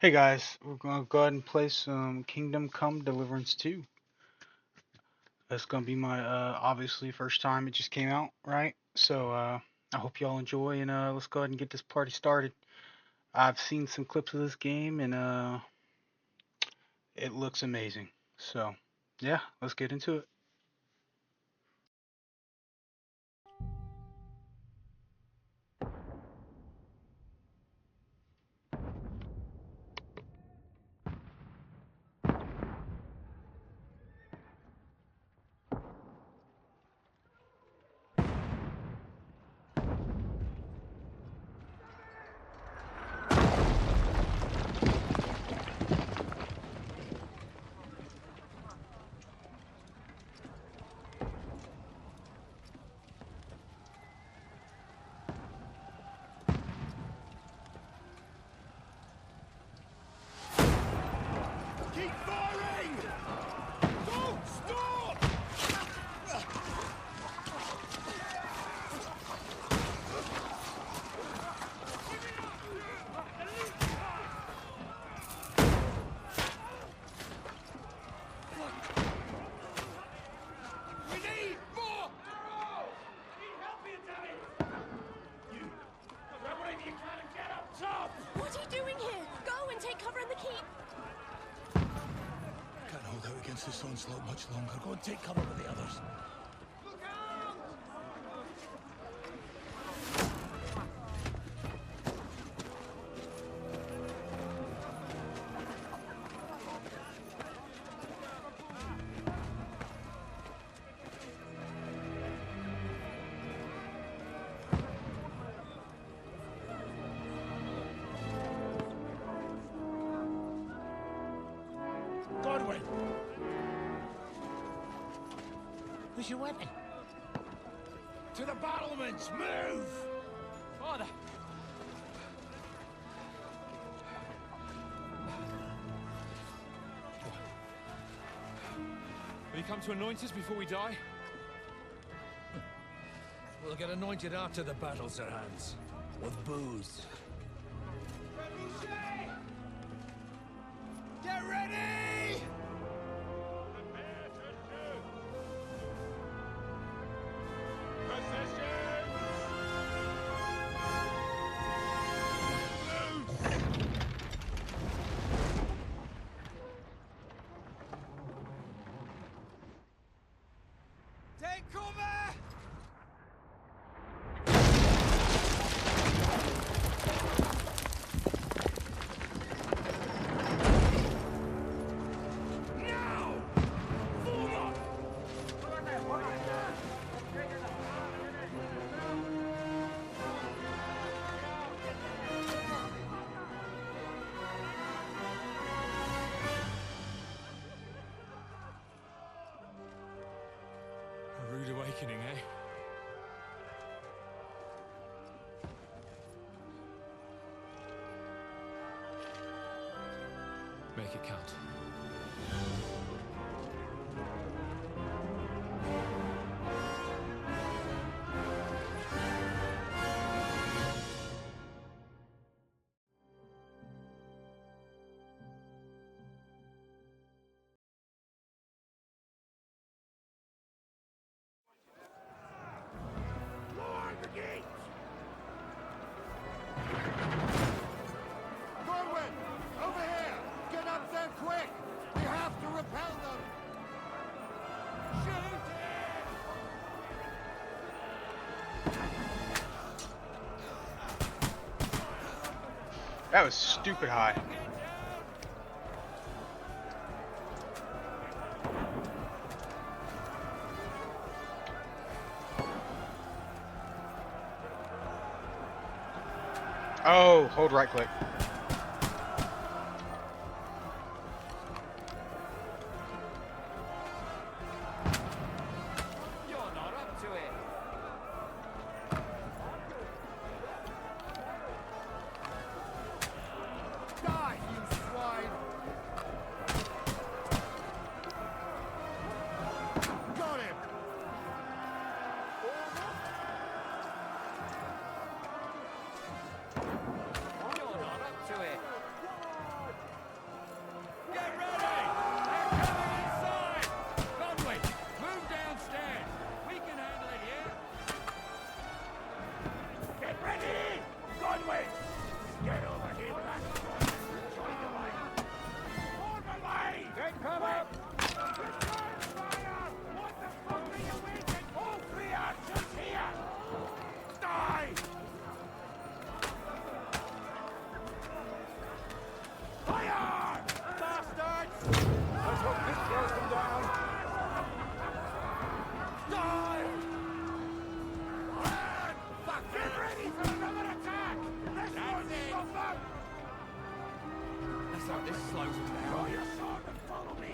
Hey guys, we're gonna go ahead and play some Kingdom Come Deliverance 2. That's gonna be my obviously first time. It just came out, right? So I hope y'all enjoy and let's go ahead and get this party started. I've seen some clips of this game and it looks amazing. So yeah, let's get into it. Keep firing! Don't stop! We need more arrows! Need help here, damn it! You, grab whatever you can and get up top! What are you doing here? Go and take cover in the keep. Can't hold out against this onslaught much longer. Go and take cover with the others. Look out! Godwin! Where's your weapon? To the battlements! Move! Father! Will you come to anoint us before we die? We'll get anointed after the battles are hands. With booze. Get ready! Take cover! Now! Forward! A rude awakening, eh? Make it count. Lower the gates! Godwin! Over here! Get up there quick! We have to repel them! Shoot it! That was stupid high. Oh, hold right click. You're not up to it. Die, you swine! Got him! You're not Slows them down. Die! Fuck! Get ready for another attack! This won't stop them! Let's hope this slows them down. Draw your sword and follow me!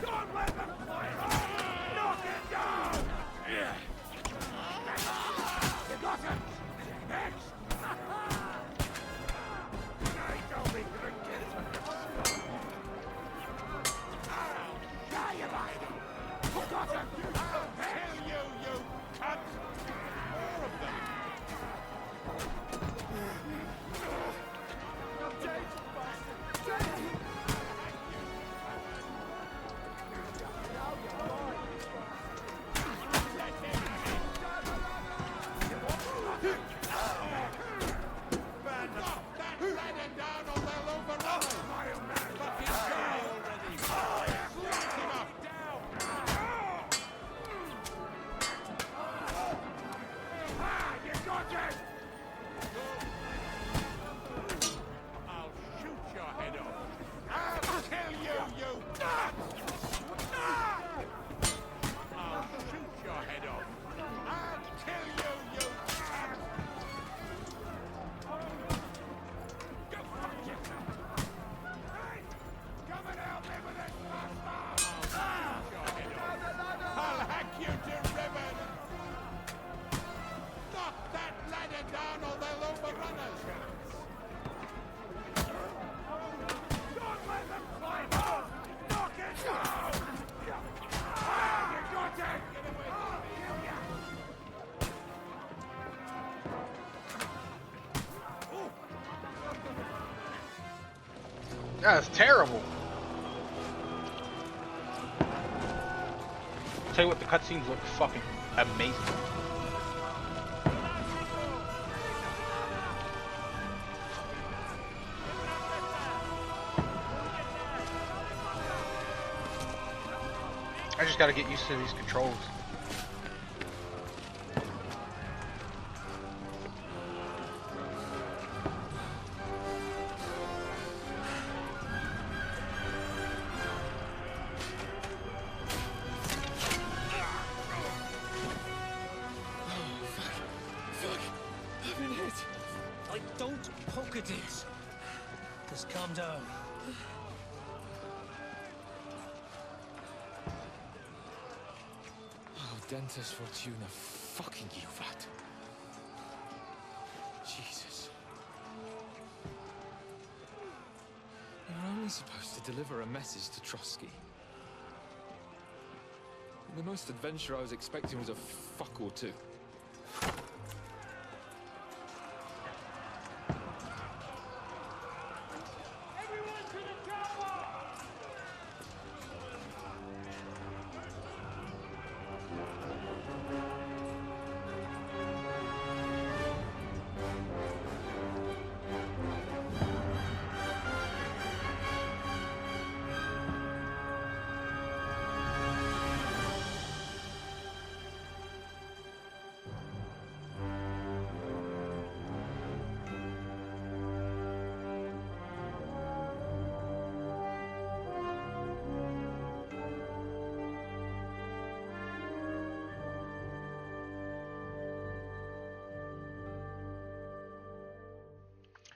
Don't let them fly! Knock it down! You got him! Next! I don't be drinking! Die, you bastard! Who got him? I'll kill you, you cunt! More of them! I'll shoot your head off. I'll kill you, you I'll shoot your head off. I'll kill you, you Go fuck yourself. Hey! Come and help me with this bastard! I'll shoot your head off. I'll hack you to ribbons. Knock that ladder down or they'll overrun us. Don't let them climb up! Knock it down! Ah, you got it! I'll kill ya! That's terrible. Tell you what, the cutscenes look fucking amazing. I just gotta get used to these controls. Don't poke at it. Just calm down. Oh, Dentes Fortuna, fucking you, that. Jesus. You're only supposed to deliver a message to Trotsky. The most adventure I was expecting was a fuck or two.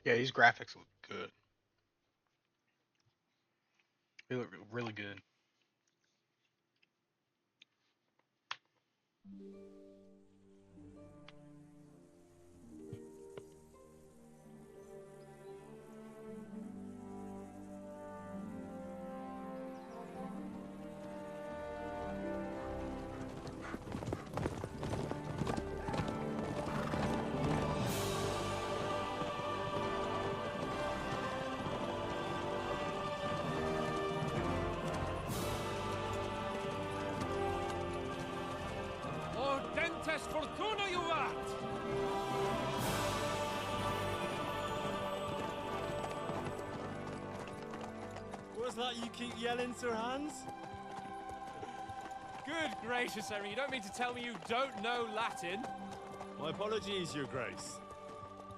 Yeah, these graphics look good. They look really good. Audentes fortuna juvat! What's that you keep yelling, Sir Hans? Good gracious, Henry, you don't mean to tell me you don't know Latin? My apologies, Your Grace.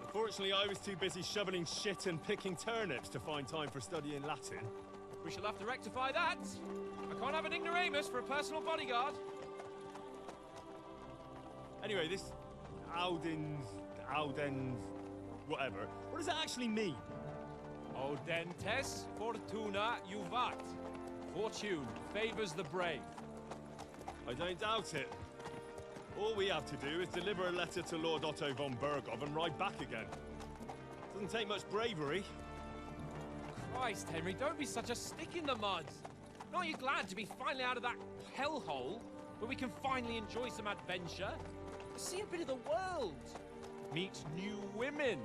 Unfortunately, I was too busy shoveling shit and picking turnips to find time for studying Latin. We shall have to rectify that. I can't have an ignoramus for a personal bodyguard. Anyway, this Audens, whatever. What does that actually mean? Audentes fortuna juvat. Fortune favors the brave. I don't doubt it. All we have to do is deliver a letter to Lord Otto von Bergov and ride back again. Doesn't take much bravery. Christ, Henry, don't be such a stick in the mud. Aren't you glad to be finally out of that hellhole where we can finally enjoy some adventure? See a bit of the world, meet new women,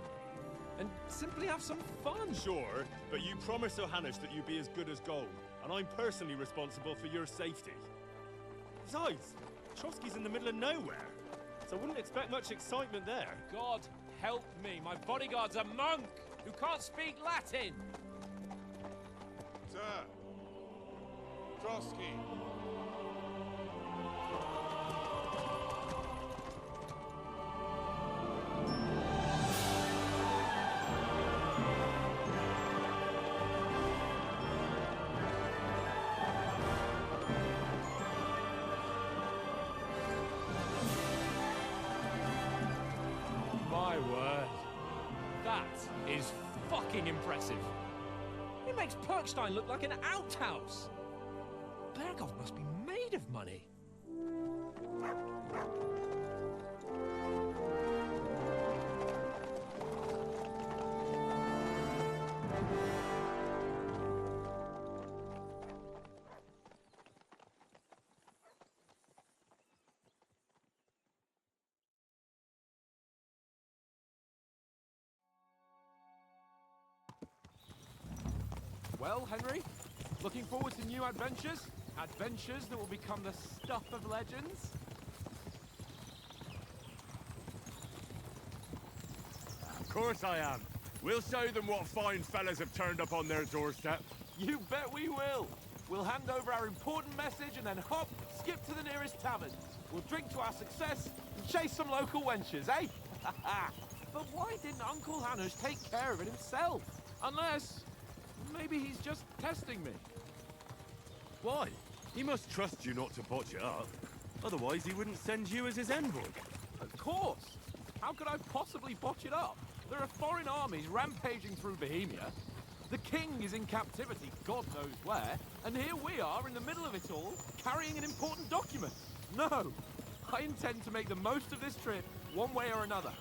and simply have some fun. Sure, but you promised Johannes that you'd be as good as gold, and I'm personally responsible for your safety. Besides, Trotsky's in the middle of nowhere, so I wouldn't expect much excitement there. God help me, my bodyguard's a monk who can't speak Latin. Sir! Trotsky! My word. That is fucking impressive. It makes Perkstein look like an outhouse. Bergov must be made of money. Well, Henry, looking forward to new adventures? Adventures that will become the stuff of legends? Of course I am. We'll show them what fine fellas have turned up on their doorstep. You bet we will. We'll hand over our important message and then hop, skip to the nearest tavern. We'll drink to our success and chase some local wenches, eh? But why didn't Uncle Hanush take care of it himself? Unless, maybe he's just testing me. Why? He must trust you not to botch it up. Otherwise, he wouldn't send you as his envoy. Of course. How could I possibly botch it up? There are foreign armies rampaging through Bohemia. The king is in captivity, God knows where, and here we are in the middle of it all, carrying an important document. No, I intend to make the most of this trip, one way or another.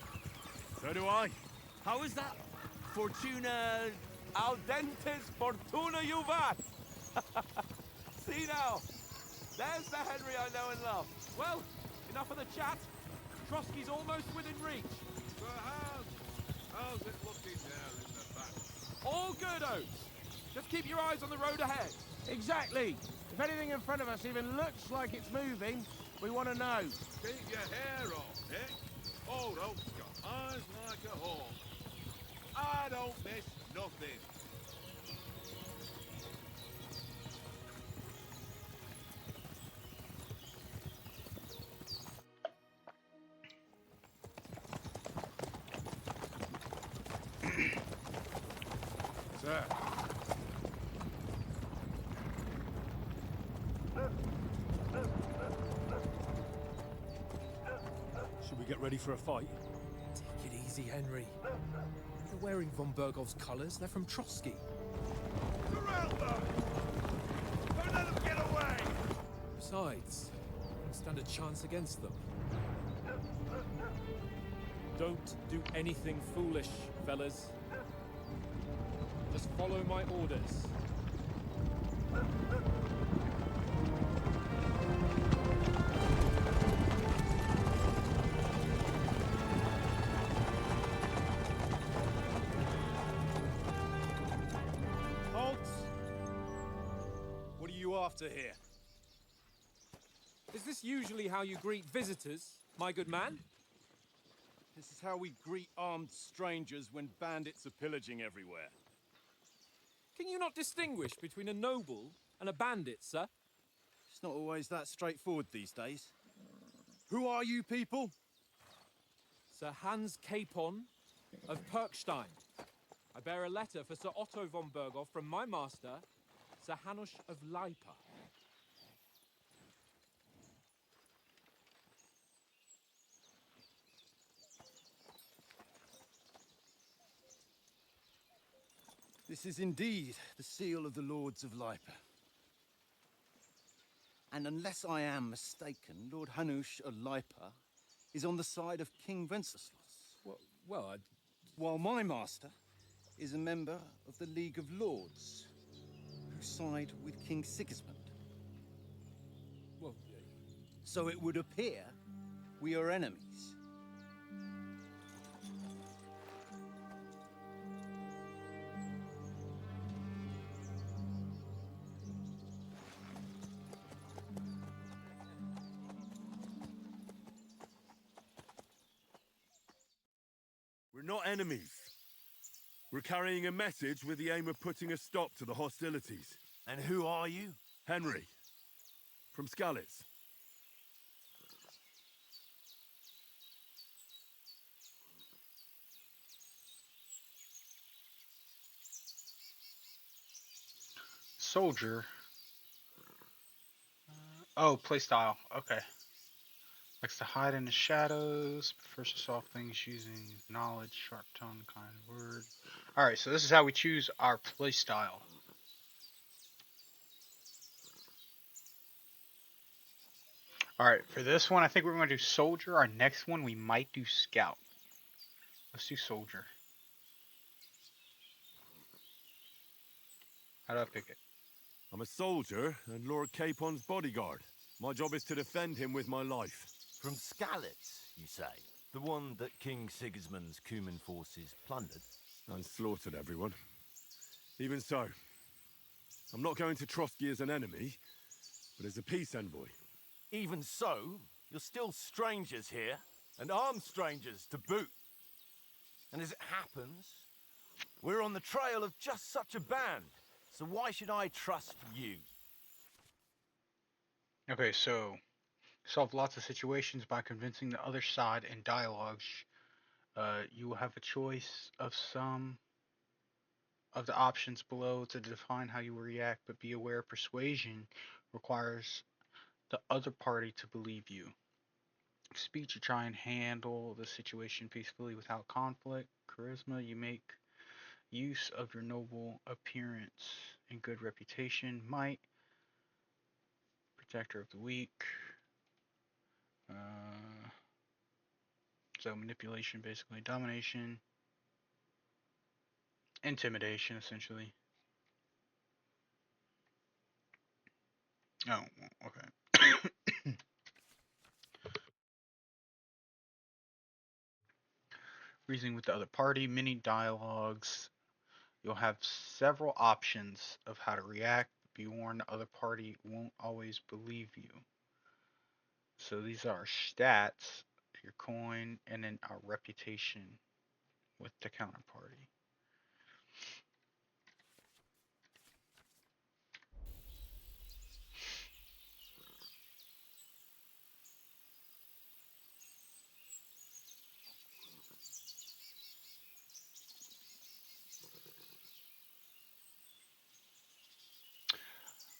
So do I. How is that? Fortuna... Audentes fortuna juvat! See now, there's the Henry I know and love. Well, enough of the chat. Trotsky's almost within reach. Sir Hans, how's it looking there in the back? All good, Oates. Just keep your eyes on the road ahead. Exactly. If anything in front of us even looks like it's moving, we want to know. Keep your hair off, eh? Old Oak's got eyes like a hawk. I don't miss nothing. Sir. Should we get ready for a fight? Take it easy, Henry. They're wearing von Bergov's colours. They're from Trotsky. Surround them! Don't let them get away! Besides, we don't stand a chance against them. Don't do anything foolish, fellas. Just follow my orders. Halt! What are you after here? Is this usually how you greet visitors? my good man? This is how we greet armed strangers when bandits are pillaging everywhere. Can you not distinguish between a noble and a bandit, sir? It's not always that straightforward these days. Who are you people? Sir Hans Capon of Perkstein. I bear a letter for Sir Otto von Berghoff from my master, Sir Hanush of Lipa. This is indeed the seal of the Lords of Lipa. And unless I am mistaken, Lord Hanush of Lipa is on the side of King Wenceslas. Well, While my master is a member of the League of Lords, who side with King Sigismund. well, So it would appear we are enemies. We're not enemies. We're carrying a message with the aim of putting a stop to the hostilities. And who are you? Henry, from Skalitz. Soldier. Oh, playstyle. Okay. Likes to hide in the shadows. Prefers to solve things using knowledge, sharp tongue, kind word. Alright, so this is how we choose our playstyle. Alright, for this one, I think we're going to do soldier. Our next one, we might do scout. Let's do soldier. How do I pick it? I'm a soldier and Lord Capon's bodyguard. My job is to defend him with my life. From Skalitz, you say? The one that King Sigismund's Cuman forces plundered? And slaughtered everyone. Even so, I'm not going to Trotsky as an enemy, but as a peace envoy. Even so, you're still strangers here, and armed strangers to boot. And as it happens, we're on the trail of just such a band, so why should I trust you? Okay, so solve lots of situations by convincing the other side in dialogues. You will have a choice of some of the options below to define how you will react, but be aware persuasion requires the other party to believe you. Speech, you try and handle the situation peacefully without conflict. Charisma, you make use of your noble appearance and good reputation. Might, protector of the weak. So manipulation, basically. Domination. Intimidation, essentially. Oh, okay. Reasoning with the other party, mini dialogues. You'll have several options of how to react. Be warned, the other party won't always believe you. So these are stats, your coin, and then our reputation with the counterparty.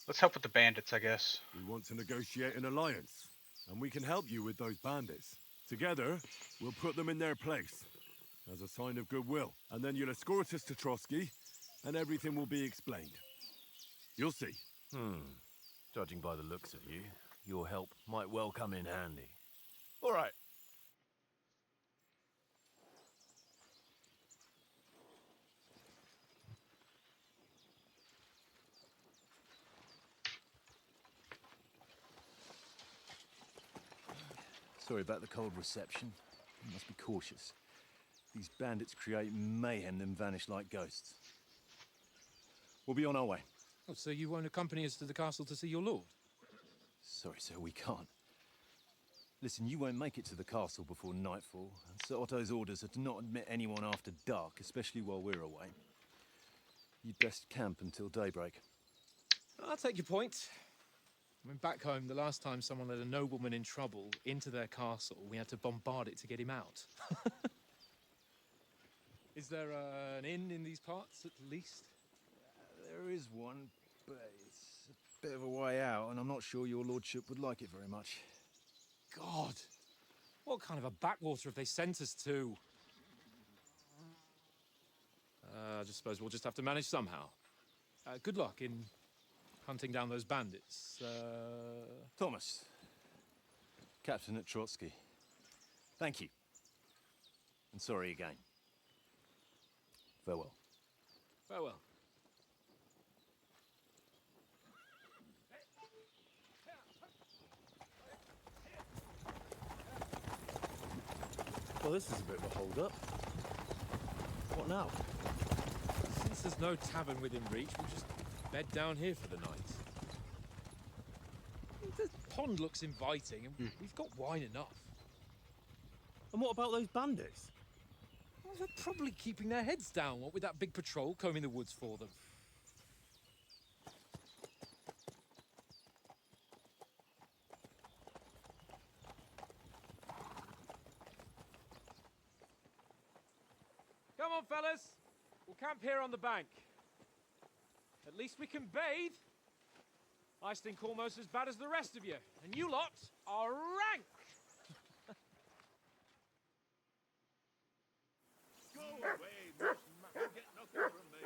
Let's help with the bandits, I guess. We want to negotiate an alliance, and we can help you with those bandits. Together, we'll put them in their place, as a sign of goodwill. And then you'll escort us to Trotsky, and everything will be explained. You'll see. Judging by the looks of you, your help might well come in handy. All right. Sorry about the cold reception. You must be cautious. These bandits create mayhem, then vanish like ghosts. We'll be on our way. Oh, so you won't accompany us to the castle to see your lord? Sorry, sir, we can't. Listen, you won't make it to the castle before nightfall. Sir Otto's orders are to not admit anyone after dark, especially while we're away. You'd best camp until daybreak. I'll take your point. I mean, back home, the last time someone let a nobleman in trouble into their castle, we had to bombard it to get him out. Is there an inn in these parts, at least? There is one, but it's a bit of a way out, and I'm not sure your lordship would like it very much. God! What kind of a backwater have they sent us to? I just suppose we'll just have to manage somehow. Good luck in hunting down those bandits. Thomas, Captain at Trotsky. Thank you. And sorry again. Farewell. Farewell. Well, this is a bit of a hold-up. What now? Since there's no tavern within reach, we'll just bed down here for the night. The pond looks inviting, and we've got wine enough. And what about those bandits? Well, they're probably keeping their heads down, what with that big patrol combing the woods for them. Come on, fellas. We'll camp here on the bank. At least we can bathe. I stink almost as bad as the rest of you, and you lot are rank. Go away, Miss You'll get nothing from me.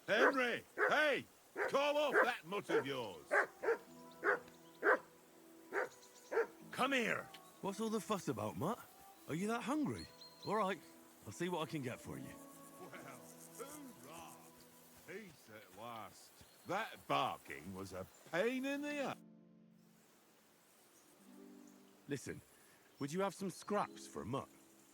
Henry! Hey! Call off that mutt of yours! Come here! What's all the fuss about, Mutt? Are you that hungry? All right, I'll see what I can get for you. Well, hoorah! Peace at last. That barking was a pain in the ass. Listen, would you have some scraps for Mutt?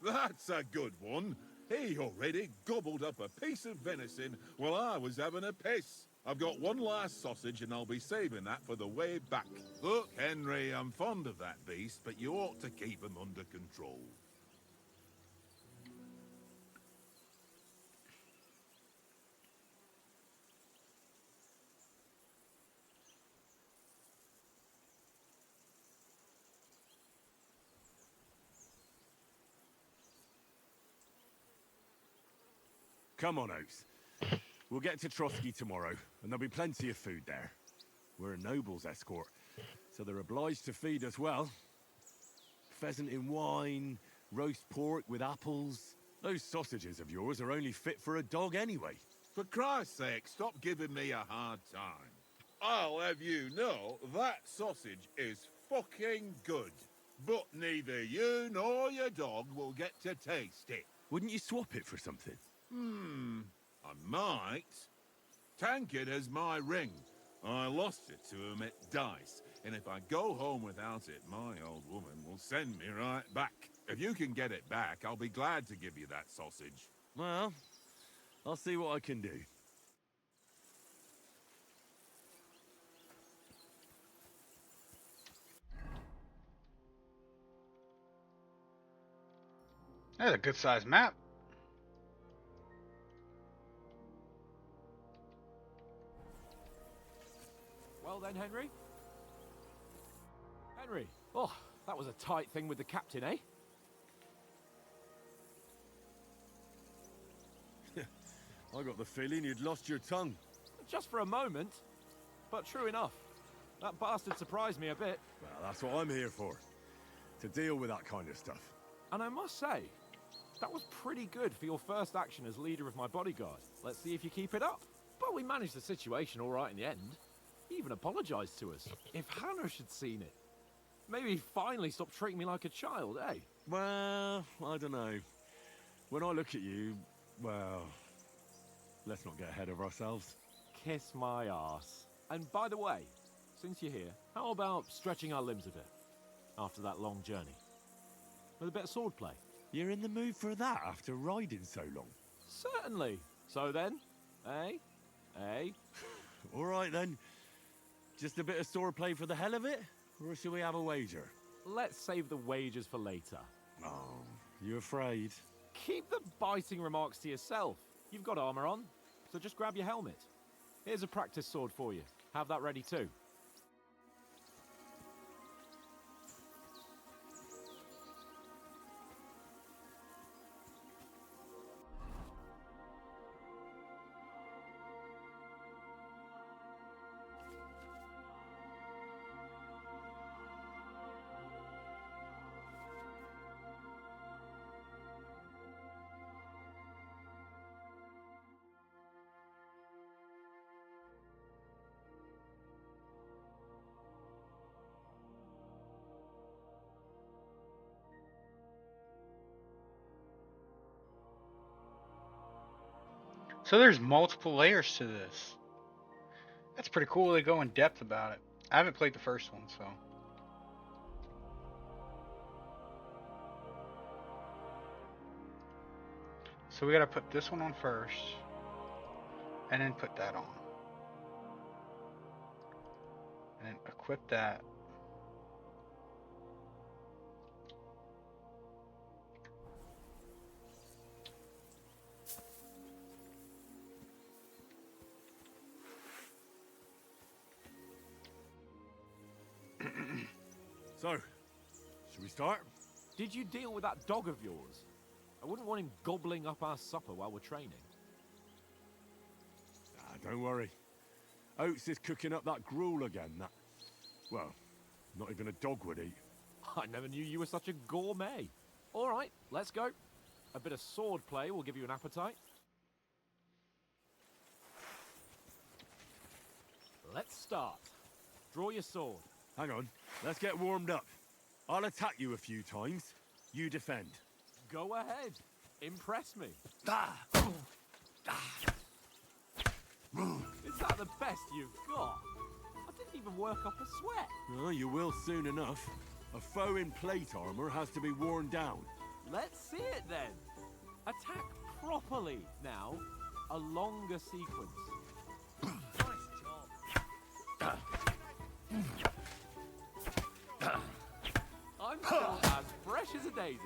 That's a good one. He already gobbled up a piece of venison while I was having a piss. I've got one last sausage and I'll be saving that for the way back. Look, Henry, I'm fond of that beast, but you ought to keep him under control. Come on, Oaks. We'll get to Trotsky tomorrow, and there'll be plenty of food there. We're a noble's escort, so they're obliged to feed us well. Pheasant in wine, roast pork with apples. Those sausages of yours are only fit for a dog anyway. For Christ's sake, stop giving me a hard time. I'll have you know that sausage is fucking good. But neither you nor your dog will get to taste it. Wouldn't you swap it for something? I might. Tankard has my ring. I lost it to him at dice, and if I go home without it, my old woman will send me right back. If you can get it back, I'll be glad to give you that sausage. Well, I'll see what I can do. That's a good sized map. Well then, Henry? Henry! Oh, that was a tight thing with the captain, eh? I got the feeling you'd lost your tongue. Just for a moment. But true enough. That bastard surprised me a bit. Well, that's what I'm here for. To deal with that kind of stuff. And I must say, that was pretty good for your first action as leader of my bodyguard. Let's see if you keep it up. But we managed the situation all right in the end. He even apologized to us. If Hannah had seen it, maybe he'd finally stop treating me like a child, eh? Well, I don't know. When I look at you, well, let's not get ahead of ourselves. Kiss my arse. And by the way, since you're here, how about stretching our limbs a bit after that long journey? With a bit of swordplay. You're in the mood for that after riding so long? Certainly. So then, eh? Eh? All right then. Just a bit of swordplay for the hell of it? Or should we have a wager? Let's save the wagers for later. Oh, you afraid? Keep the biting remarks to yourself. You've got armor on, so just grab your helmet. Here's a practice sword for you. Have that ready too. So there's multiple layers to this. That's pretty cool. They go in depth about it. I haven't played the first one, so. So we gotta put this one on first, and then put that on, and then equip that. So, should we start? Did you deal with that dog of yours? I wouldn't want him gobbling up our supper while we're training. Ah, don't worry. Oates is cooking up that gruel again, that... Well, not even a dog would eat. I never knew you were such a gourmet. All right, let's go. A bit of sword play will give you an appetite. Let's start. Draw your sword. Hang on, let's get warmed up. I'll attack you a few times. You defend. Go ahead. Impress me. Is that the best you've got? I didn't even work up a sweat. Oh, you will soon enough. A foe in plate armor has to be worn down. Let's see it then. Attack properly now. A longer sequence. I'm still as fresh as a daisy.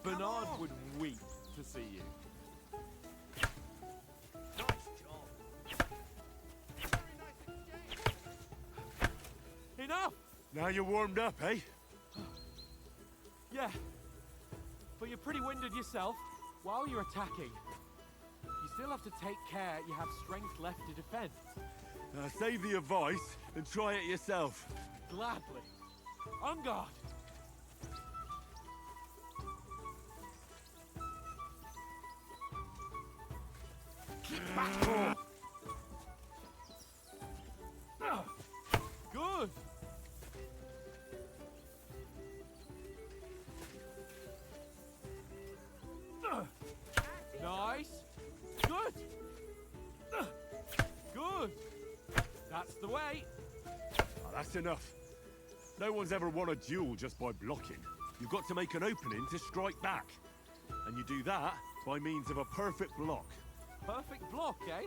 Bernard would weep to see you. Enough! Now you're warmed up, eh? Yeah. But you're pretty winded yourself. While you're attacking, you still have to take care you have strength left to defend. Save the advice and try it yourself. Gladly. On guard. Good. Nice. Good. Good. That's the way. Oh, that's enough. No one's ever won a duel just by blocking. You've got to make an opening to strike back. And you do that by means of a perfect block. Perfect block, eh?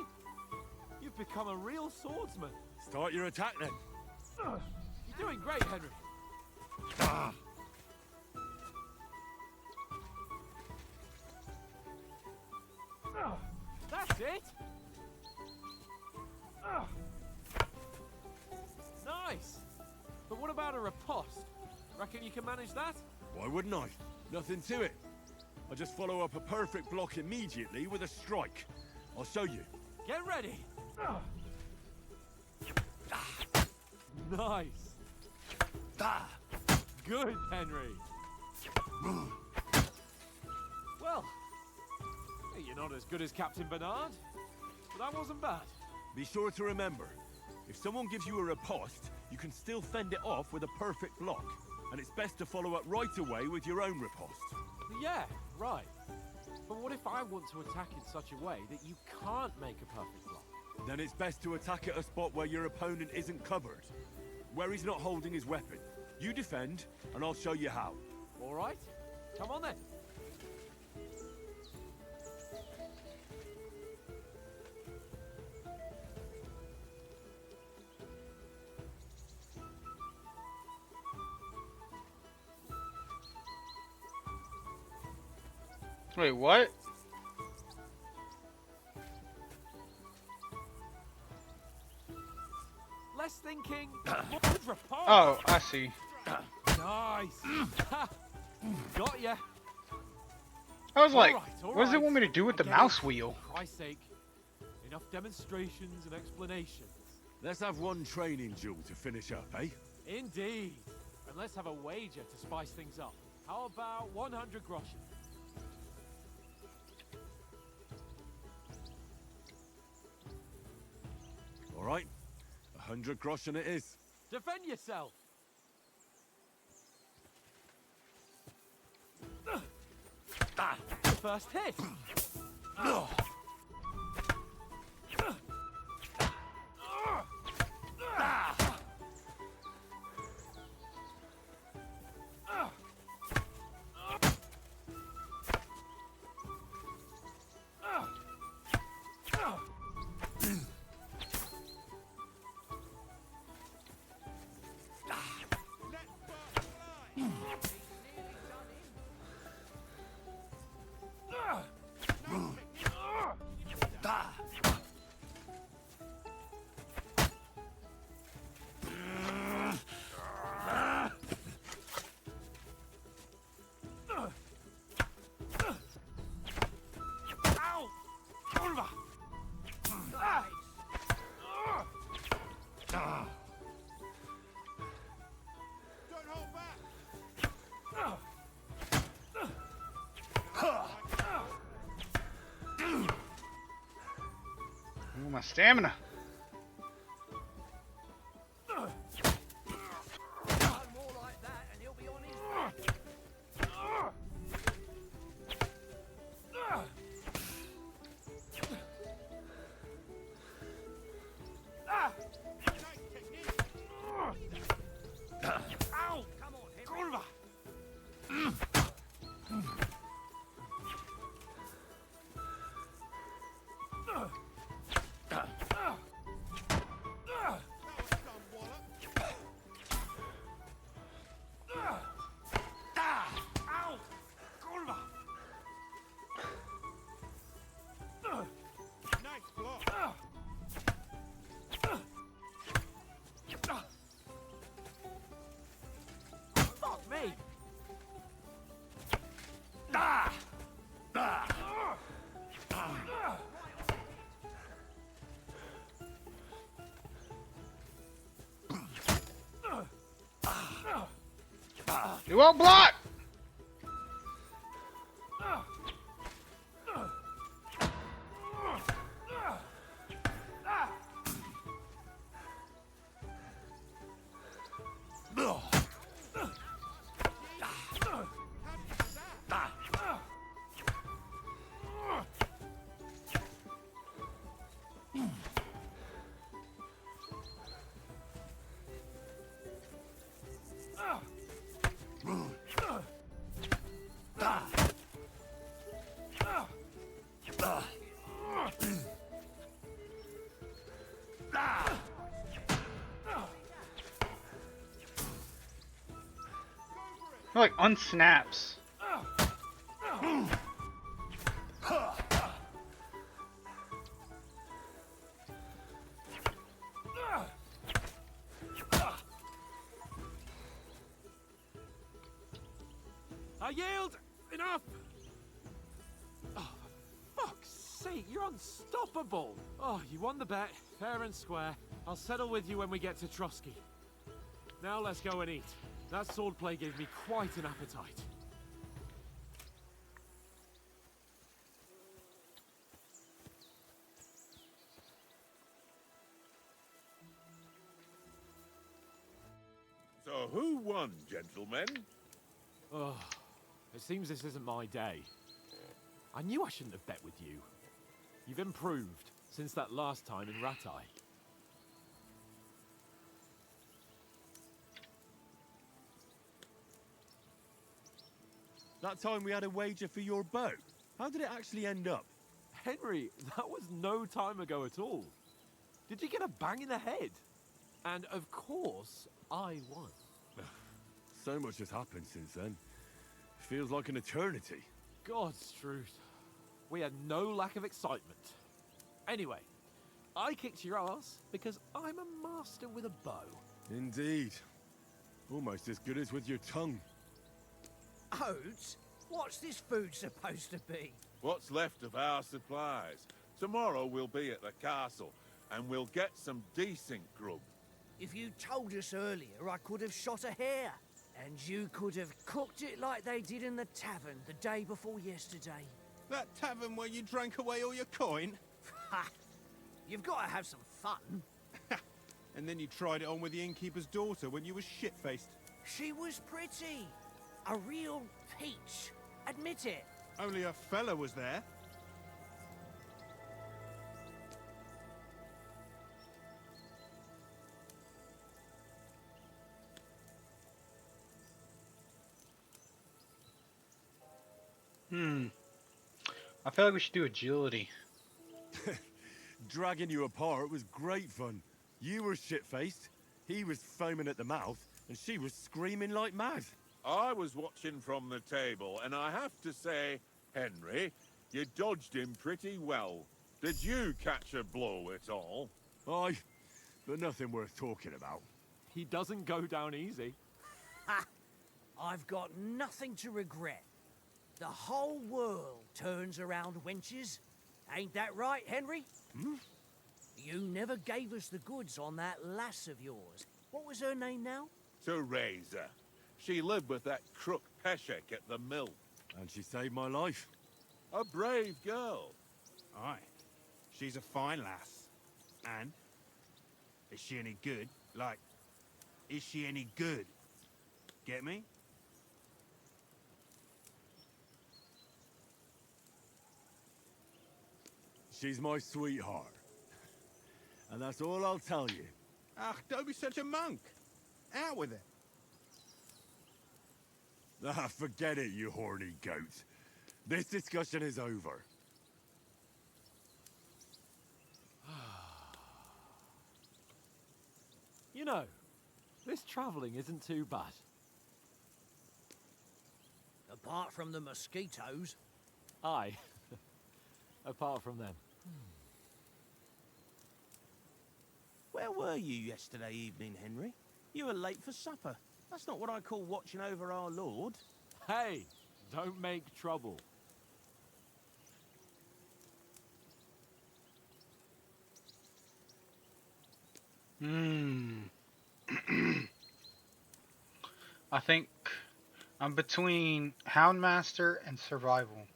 You've become a real swordsman. Start your attack then. You're doing great, Henry. That's it. Nice. But what about a riposte? Reckon you can manage that? Why wouldn't I? Nothing to it. I just follow up a perfect block immediately with a strike. I'll show you. Get ready. Nice. Good, Henry. Well, you're not as good as Captain Bernard, but that wasn't bad. Be sure to remember, if someone gives you a riposte, you can still fend it off with a perfect block. And it's best to follow up right away with your own riposte. Yeah, right. But what if I want to attack in such a way that you can't make a perfect block? Then it's best to attack at a spot where your opponent isn't covered. Where he's not holding his weapon. You defend, and I'll show you how. All right, come on then. Wait, what? Less thinking, more repose. Oh, I see. Nice. Got ya. I was like, all what does it right. want me to do with the I get mouse it. wheel? For Christ's sake, enough demonstrations and explanations. Let's have one training duel to finish up, eh? Indeed. And let's have a wager to spice things up. How about 100 groschen? All right, 100 groschen it is. Defend yourself. First hit. Ooh, my stamina. Fuck me. You won't block! It like unsnaps. I yield! Enough! Oh, for fuck's sake, you're unstoppable! Oh, you won the bet, fair and square. I'll settle with you when we get to Trotsky. Now let's go and eat. That swordplay gave me quite an appetite. So who won, gentlemen? Oh, it seems this isn't my day. I knew I shouldn't have bet with you. You've improved since that last time in Ratai. That time we had a wager for your boat. How did it actually end up? Henry, that was no time ago at all. Did you get a bang in the head? And of course, I won. So much has happened since then. Feels like an eternity. God's truth. We had no lack of excitement. Anyway, I kicked your ass because I'm a master with a bow. Indeed. Almost as good as with your tongue. Oats? What's this food supposed to be? What's left of our supplies. Tomorrow we'll be at the castle, and we'll get some decent grub. If you told us earlier, I could have shot a hare. And you could have cooked it like they did in the tavern the day before yesterday. That tavern where you drank away all your coin? Ha! You've got to have some fun. And then you tried it on with the innkeeper's daughter when you were shit-faced. She was pretty. A real peach. Admit it. Only a fella was there. I feel like we should do agility. Dragging you apart was great fun. You were shit-faced, he was foaming at the mouth, and she was screaming like mad. I was watching from the table, and I have to say, Henry, you dodged him pretty well. Did you catch a blow at all? Aye, but nothing worth talking about. He doesn't go down easy. Ha! I've got nothing to regret. The whole world turns around wenches. Ain't that right, Henry? Hmm? You never gave us the goods on that lass of yours. What was her name now? Teresa. She lived with that crook Peshek at the mill. And she saved my life. A brave girl. Aye. She's a fine lass. And? Is she any good? Like, is she any good? Get me? She's my sweetheart. And that's all I'll tell you. Ah, don't be such a monk. Out with it. Ah, forget it, you horny goat. This discussion is over. You know, this travelling isn't too bad. Apart from the mosquitoes. Aye. Apart from them. Where were you yesterday evening, Henry? You were late for supper. That's not what I call watching over our Lord. Hey, don't make trouble. I think I'm between Houndmaster and Survival.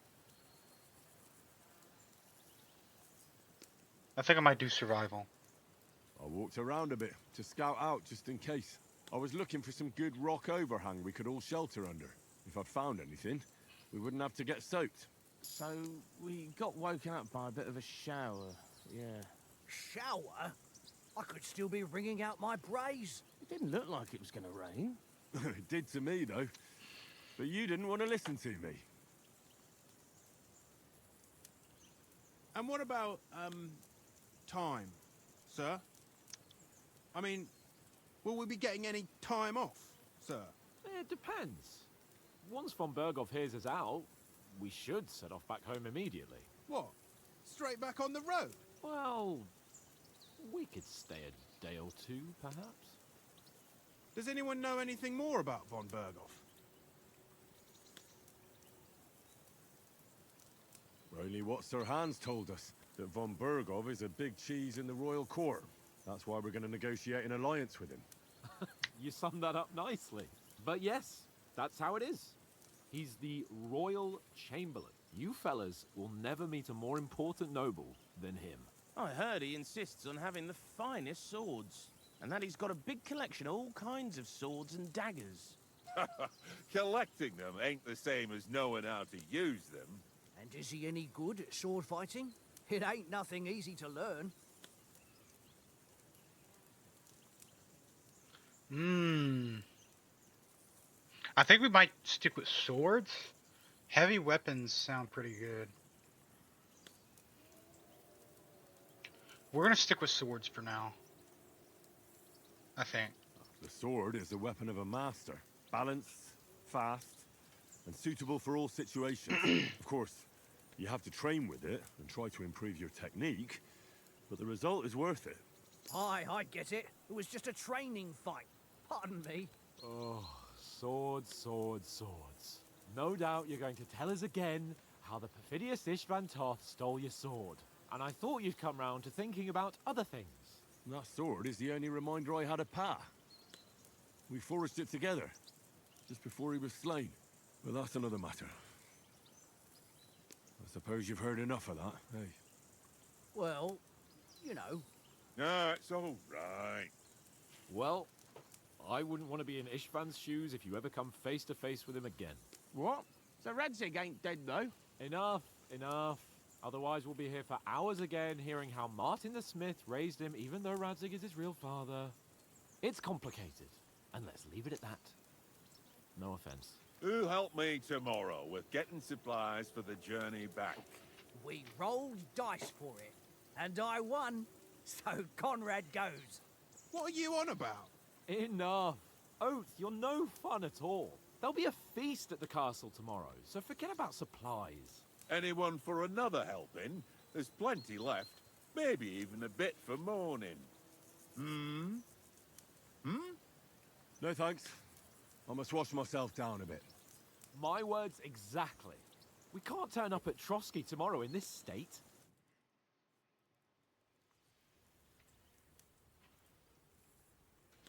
I think I might do Survival. I walked around a bit to scout out just in case. I was looking for some good rock overhang we could all shelter under. If I'd found anything, we wouldn't have to get soaked. So, we got woken up by a bit of a shower, yeah. Shower? I could still be wringing out my brace. It didn't look like it was going to rain. It did to me, though. But you didn't want to listen to me. And what about, time, sir? I mean, will we be getting any time off, sir? It depends. Once von Berghoff hears us out, we should set off back home immediately. What? Straight back on the road? Well, we could stay a day or two, perhaps. Does anyone know anything more about von Berghoff? Only what Sir Hans told us, that von Berghoff is a big cheese in the royal court. That's why we're going to negotiate an alliance with him. You summed that up nicely. But yes, that's how it is. He's the Royal Chamberlain. You fellas will never meet a more important noble than him. I heard he insists on having the finest swords. And that he's got a big collection of all kinds of swords and daggers. Collecting them ain't the same as knowing how to use them. And is he any good at sword fighting? It ain't nothing easy to learn. I think we might stick with swords. Heavy weapons sound pretty good. We're gonna stick with swords for now, I think. The sword is the weapon of a master. Balanced, fast, and suitable for all situations. Of course, you have to train with it and try to improve your technique, but the result is worth it. Aye, I get it. It was just a training fight. Pardon me. Oh, swords, swords, swords. No doubt you're going to tell us again how the perfidious Ishvan Toth stole your sword. And I thought you'd come round to thinking about other things. That sword is the only reminder I had of Pa. We forged it together, just before he was slain. But that's another matter. I suppose you've heard enough of that, eh? Well, you know. No, it's all right. Well, I wouldn't want to be in Ishvan's shoes if you ever come face to face with him again. What? So Radzig ain't dead, though? Enough, enough. Otherwise we'll be here for hours again hearing how Martin the Smith raised him even though Radzig is his real father. It's complicated, and let's leave it at that. No offense. Who'll help me tomorrow with getting supplies for the journey back? We rolled dice for it, and I won, so Conrad goes. What are you on about? Enough. Oath, you're no fun at all. There'll be a feast at the castle tomorrow, so forget about supplies. Anyone for another helping? There's plenty left. Maybe even a bit for morning. Hmm? No thanks. I must wash myself down a bit. My words exactly. We can't turn up at Trotsky tomorrow in this state.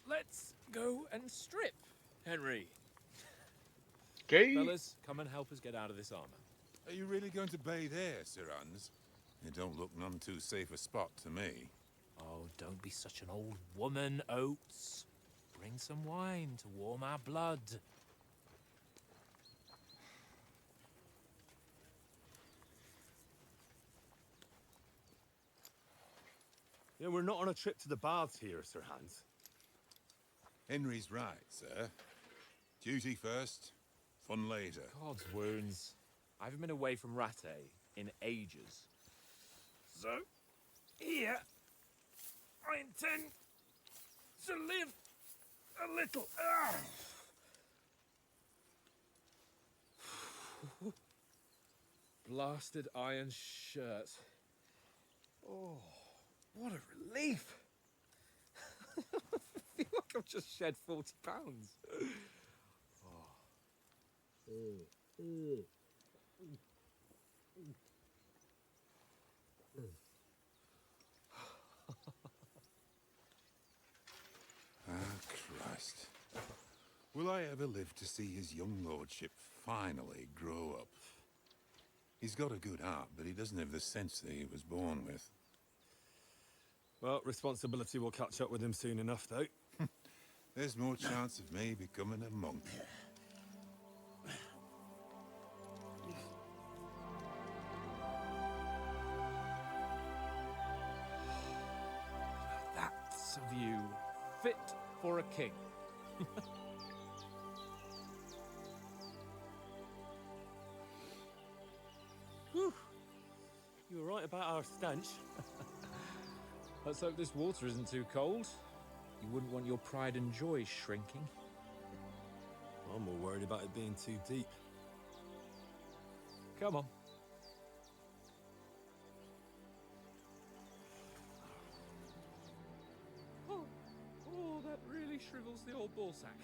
Let's go and strip, Henry. Okay. Fellas, come and help us get out of this armor. Are you really going to bathe here, Sir Hans? It don't look none too safe a spot to me. Oh, don't be such an old woman, Oates. Bring some wine to warm our blood. Yeah, we're not on a trip to the baths here, Sir Hans. Henry's right, sir. Duty first, fun later. God's wounds. I haven't been away from Rattay in ages. So, here, I intend to live a little. Blasted iron shirt. Oh, what a relief. I feel like I've just shed 40 pounds. Ah, Christ. Will I ever live to see his young lordship finally grow up? He's got a good heart, but he doesn't have the sense that he was born with. Well, responsibility will catch up with him soon enough, though. There's more chance of me becoming a monk. That's a view fit for a king. Whew. You were right about our stench. Let's hope this water isn't too cold. You wouldn't want your pride and joy shrinking. I'm more worried about it being too deep. Come on. Oh, that really shrivels the old ball sack.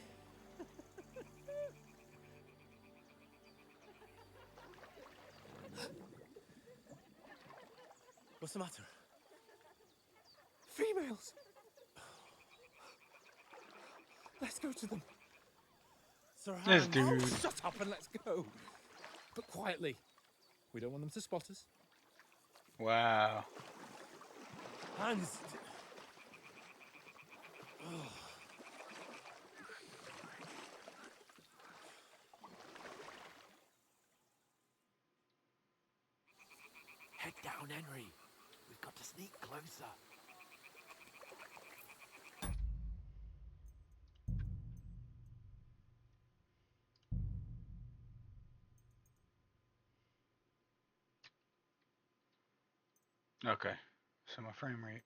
What's the matter? Females! Let's go to them. Sir This Hans. dude. Oh, shut up and let's go. But quietly. We don't want them to spot us. Wow. Hans. Head down, Henry. We've got to sneak closer. Okay. So my frame rate.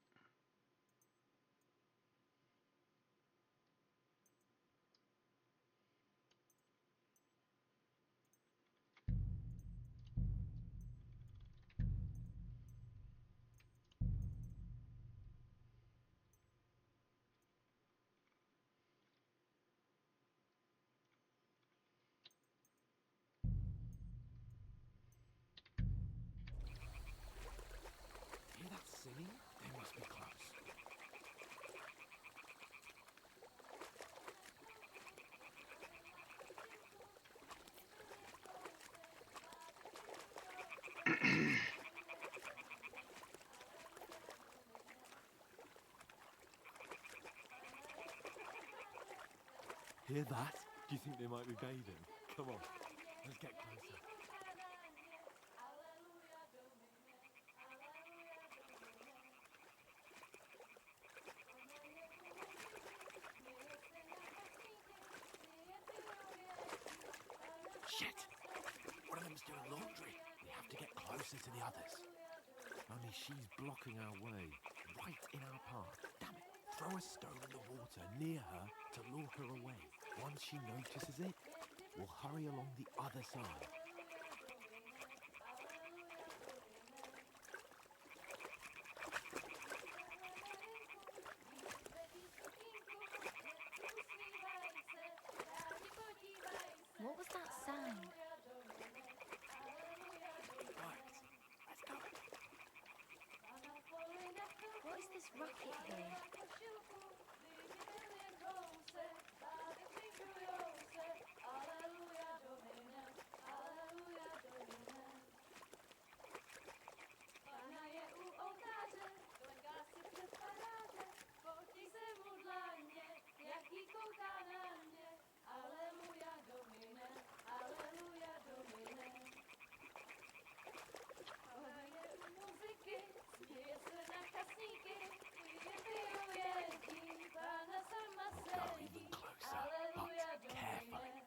Hear that singing? They must be close. Hear that? Do you think they might be bathing? Come on, let's get closer. Shit! One of them's doing laundry. We have to get closer to the others. Only she's blocking our way, right in our path. Damn it! Throw a stone in the water near her to lure her away. Once she notices it, we'll hurry along the other side. What was that sound? Right, let's go. What is this racket here? We'll go even closer, but carefully.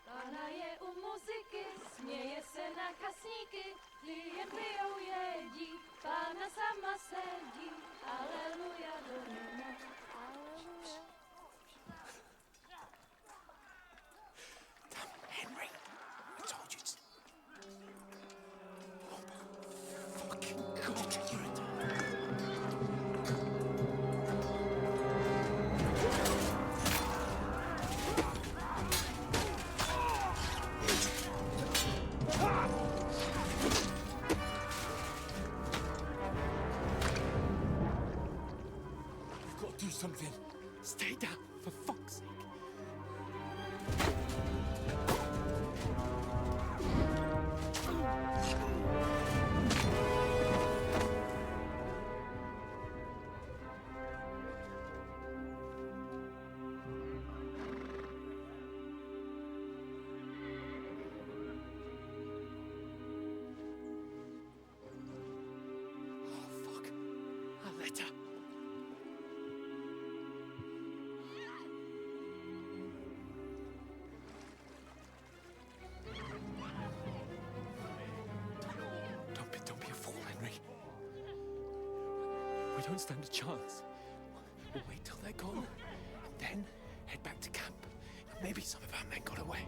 Pána je u muziky, směje se na kasníky, jen pijou jedí, Pána sama sedí, aleluja, domine, aleluja. Henry, I told you to... Oh, fucking God, you're a... You've got to do something. Stay down, for fuck's sake. Oh, fuck. A letter. Don't be a fool, Henry. We don't stand a chance. We'll wait till they're gone, and then head back to camp. Maybe some of our men got away.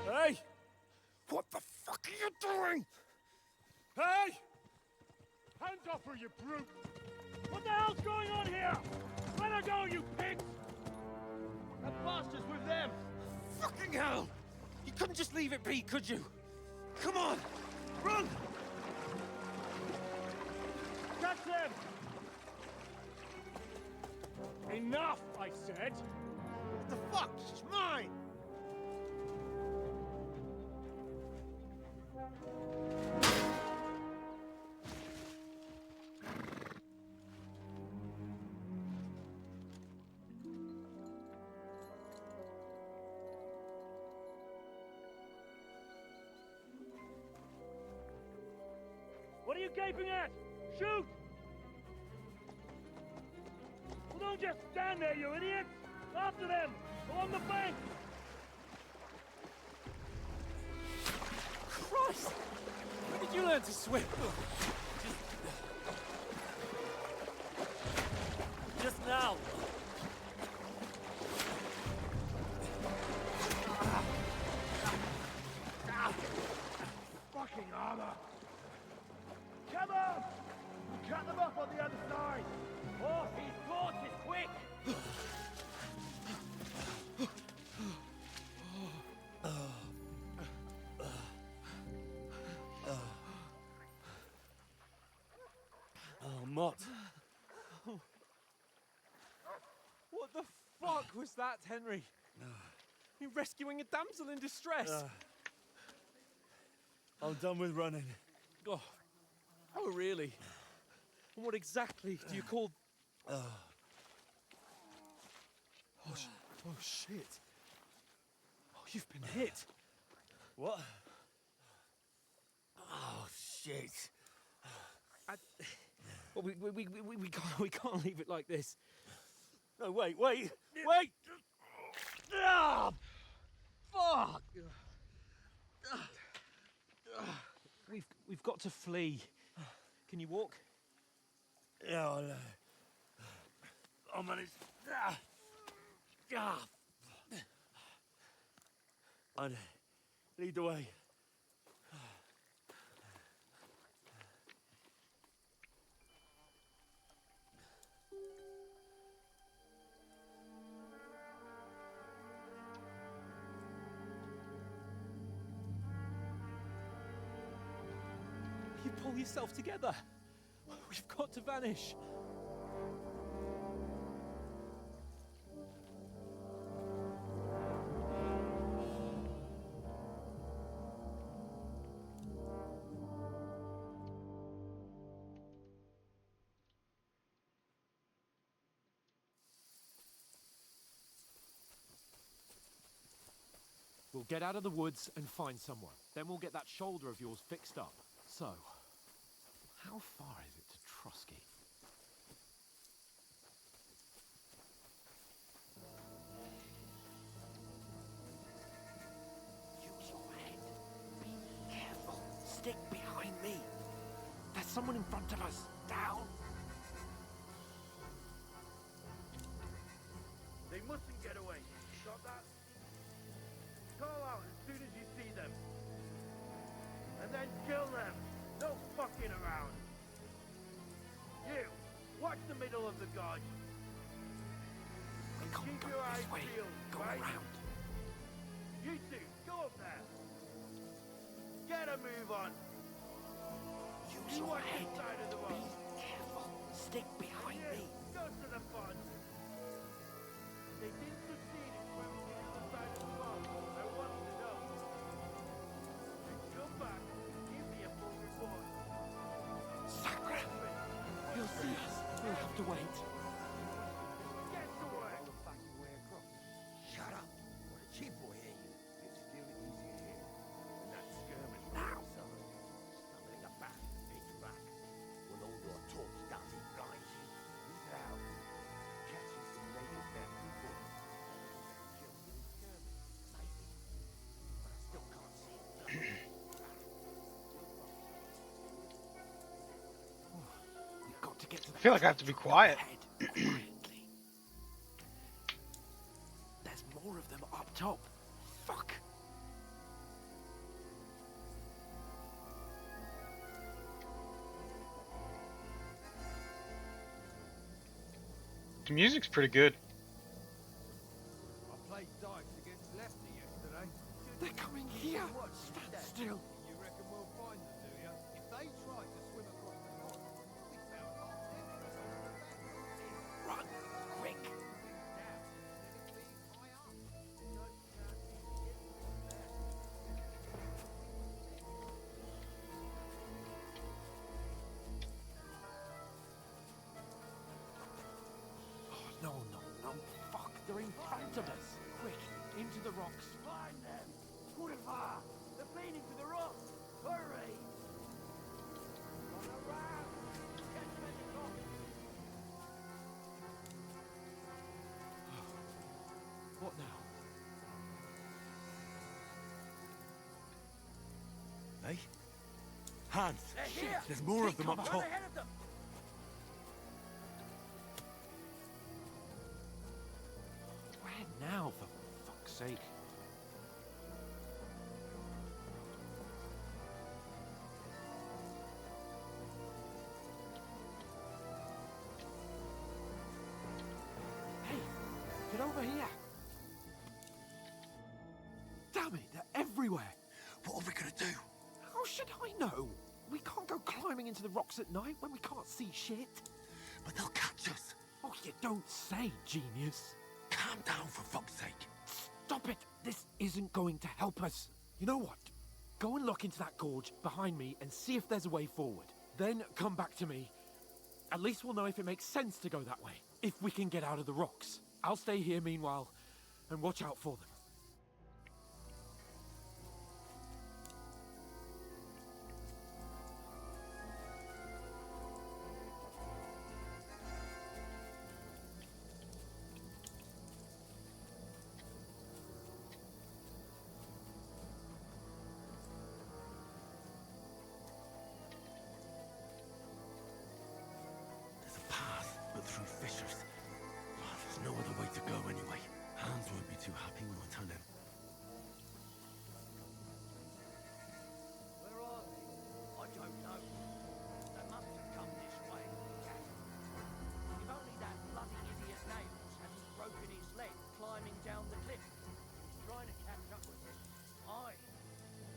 Hey! What the fuck are you doing? Hey! Hands off her, you brute! What the hell's going on here? Let her go, you pigs! That bastard's with them! Fucking hell! You couldn't just leave it be, could you? Come on! Run! Catch them! Enough, I said! What the fuck? She's mine! you gaping at? Shoot! Well, don't just stand there, you idiots! After them! Along the bank! Christ! When did you learn to swim? Just now. Fucking armor! Come on! Cut them off on the other side! Off his torches, quick! Oh, Mott. What the fuck was that, Henry? You rescuing a damsel in distress? I'm done with running. Oh, really? And what exactly do you call... Oh, shit. Oh, you've been hit. What? Oh, shit. Well, we can't leave it like this. No, wait! Ah! Fuck! We've got to flee. Can you walk? Yeah, I'll manage. I'd lead the way. You pull yourself together. We've got to vanish. We'll get out of the woods and find someone. Then we'll get that shoulder of yours fixed up. So, how far is it to Trusky? Use your head. Be careful. Stick behind me. There's someone in front of us. Down. They mustn't get away. Got that? Call out as soon as you see them. And then kill them. No fucking around. You, watch the middle of the guard. And keep your eyes peeled, right? Around. You two, go up there. Get a move on. Use your head. Side of the road. Be careful. Stick behind me. Go to the front. They didn't succeed in swimming to the other side of the road. I want to know. Come back. Give me a full report. Sacre! He'll see us. We'll have to wait. Get to work. All the fucking way across. Shut up. What a cheap boy here you. It's still easier here. And that skirmish now, son. Stumbling about. It's back. Will all your talk does it blind you? Look out. Catching some native men before. Killed in skirmish. Maybe. But I still can't see it. We've got to get to the I feel like I have to be quiet. quietly. There's more of them up top. Fuck. The music's pretty good. I played dice against Lefty yesterday. They're coming here. Stand still. You reckon we'll find them, do you? If they try to swim across the pond, we'll be found like this. Run, quick. Down. Let it be high up. No. Fuck, they're in front of us. Quick, into the rocks. Find them. Put it far. They're bleeding to the rocks. Hurry. What now? Hey? Hans! They're here! There's more of them up Run top. ahead of them! Where now, for fuck's sake? Hey, get over here! Damn it, they're everywhere! What are we gonna do? How should I know? We can't go climbing into the rocks at night when we can't see shit. But they'll catch us. Oh, you don't say, genius. Calm down, for fuck's sake. Stop it! This isn't going to help us. You know what? Go and look into that gorge behind me and see if there's a way forward. Then come back to me. At least we'll know if it makes sense to go that way. If we can get out of the rocks. I'll stay here meanwhile and watch out for them. There's a path, but through fissures. Oh, there's no other way to go anyway. Hans won't be too happy when I tell him. Where are they? I don't know. They must have come this way. If only that bloody idiot Nails hadn't broken his leg climbing down the cliff. He's trying to catch up with us. Aye.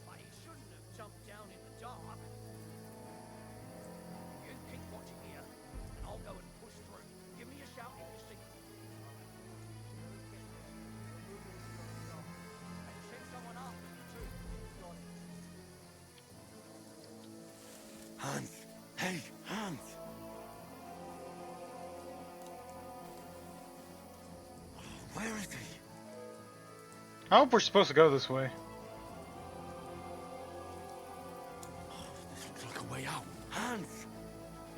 But he shouldn't have jumped down in the dark. You keep watching here, and I'll go and push through. Give me a shout if you see. And send someone after me too. Hans! Hey, Hans! Where is he? I hope we're supposed to go this way. This looks like a way out. Hans!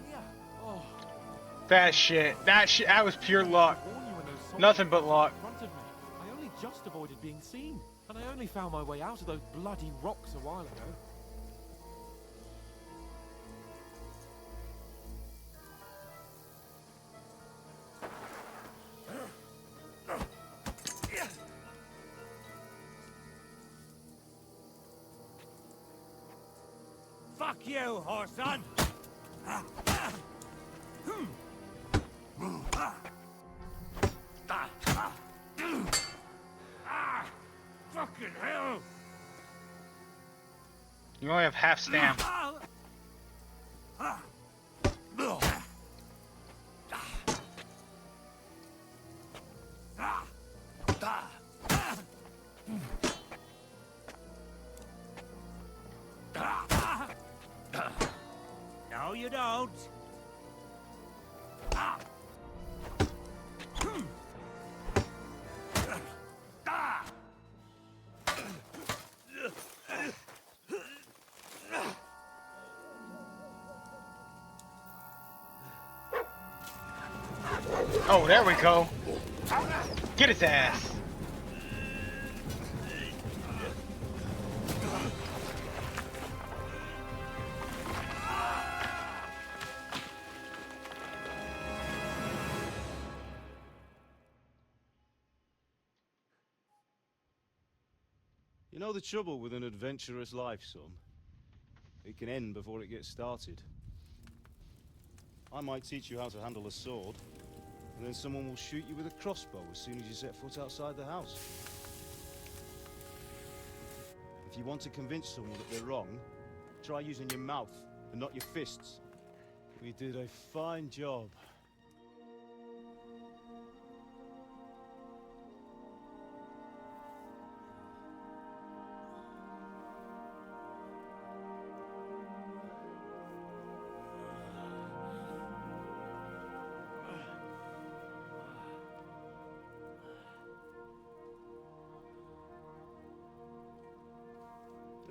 Yeah. Oh. That shit, that was pure luck. Warn you when those soldiers Nothing but luck. in front of me. I only just avoided being seen. And I only found my way out of those bloody rocks a while ago. Fuck you, Horson! Fucking hell! You only have half stamp. No, you don't. Oh, there we go. Get his ass. You know the trouble with an adventurous life, son? It can end before it gets started. I might teach you how to handle a sword, and then someone will shoot you with a crossbow as soon as you set foot outside the house. If you want to convince someone that they're wrong, try using your mouth and not your fists. We did a fine job.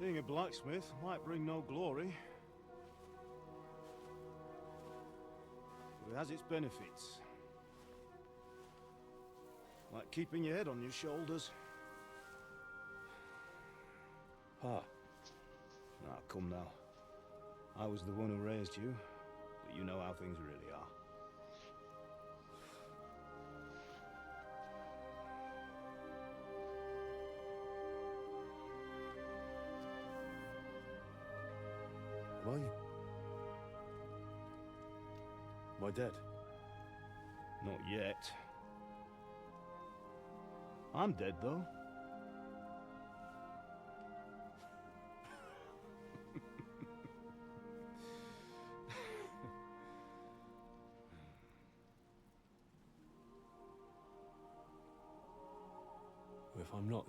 Being a blacksmith might bring no glory, has its benefits. Like keeping your head on your shoulders. Pa. Ah, come now. I was the one who raised you, but you know how things really are. Am I dead? Not yet. I'm dead, though. Well, if I'm not,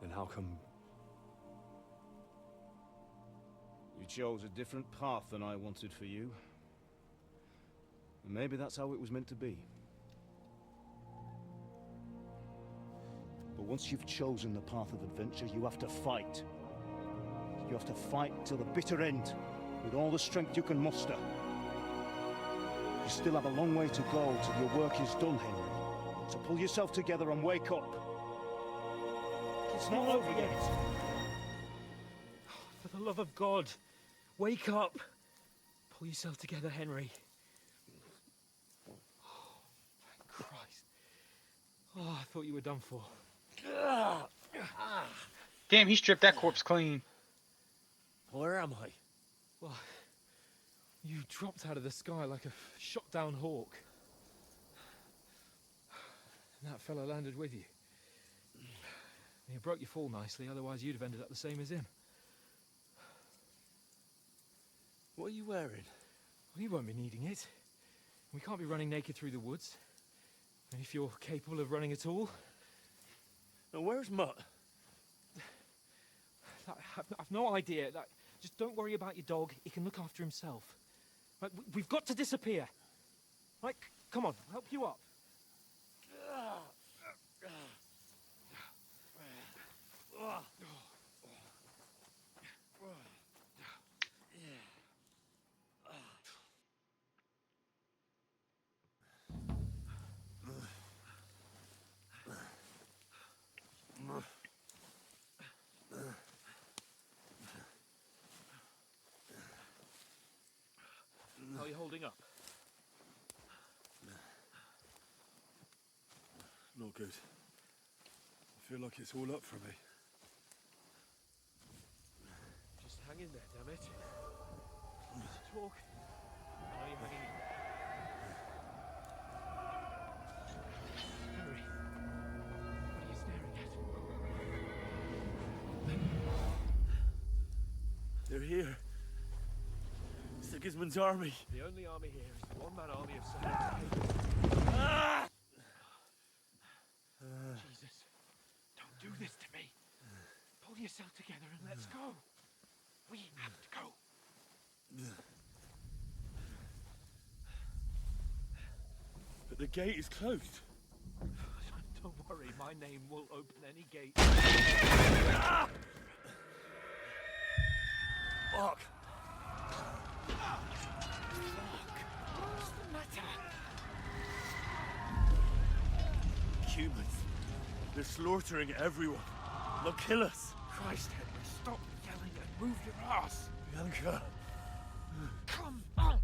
then how come... You chose a different path than I wanted for you. And maybe that's how it was meant to be. But once you've chosen the path of adventure, you have to fight. You have to fight till the bitter end, with all the strength you can muster. You still have a long way to go till your work is done, Henry. So pull yourself together and wake up. It's not over yet. For the love of God, wake up. Pull yourself together, Henry. Oh, thank Christ. Oh, I thought you were done for. Damn, he stripped that corpse clean. Where am I? Well, you dropped out of the sky like a shot-down hawk. And that fella landed with you. You broke your fall nicely, otherwise you'd have ended up the same as him. What are you wearing? Well, you won't be needing it. We can't be running naked through the woods. And if you're capable of running at all... Now, where's Mutt? I've no idea. Just don't worry about your dog. He can look after himself. Right, we've got to disappear. Right, come on, I'll help you up. How are you holding up? Not good. I feel like it's all up for me. Just hang in there, damn it. Just talk. I know you're hanging in there. Henry, what are you staring at? They're here. Sigismund's army. The only army here is the one-man army of Sir Ah! Jesus, don't do this to me. Pull yourself together and let's go. We have to go. But the gate is closed. Don't worry, my name will open any gate. Ah! Fuck. What's the matter? Humans. They're slaughtering everyone. They'll kill us. Christ, Henry, stop yelling and move your ass. Bianca. Come on.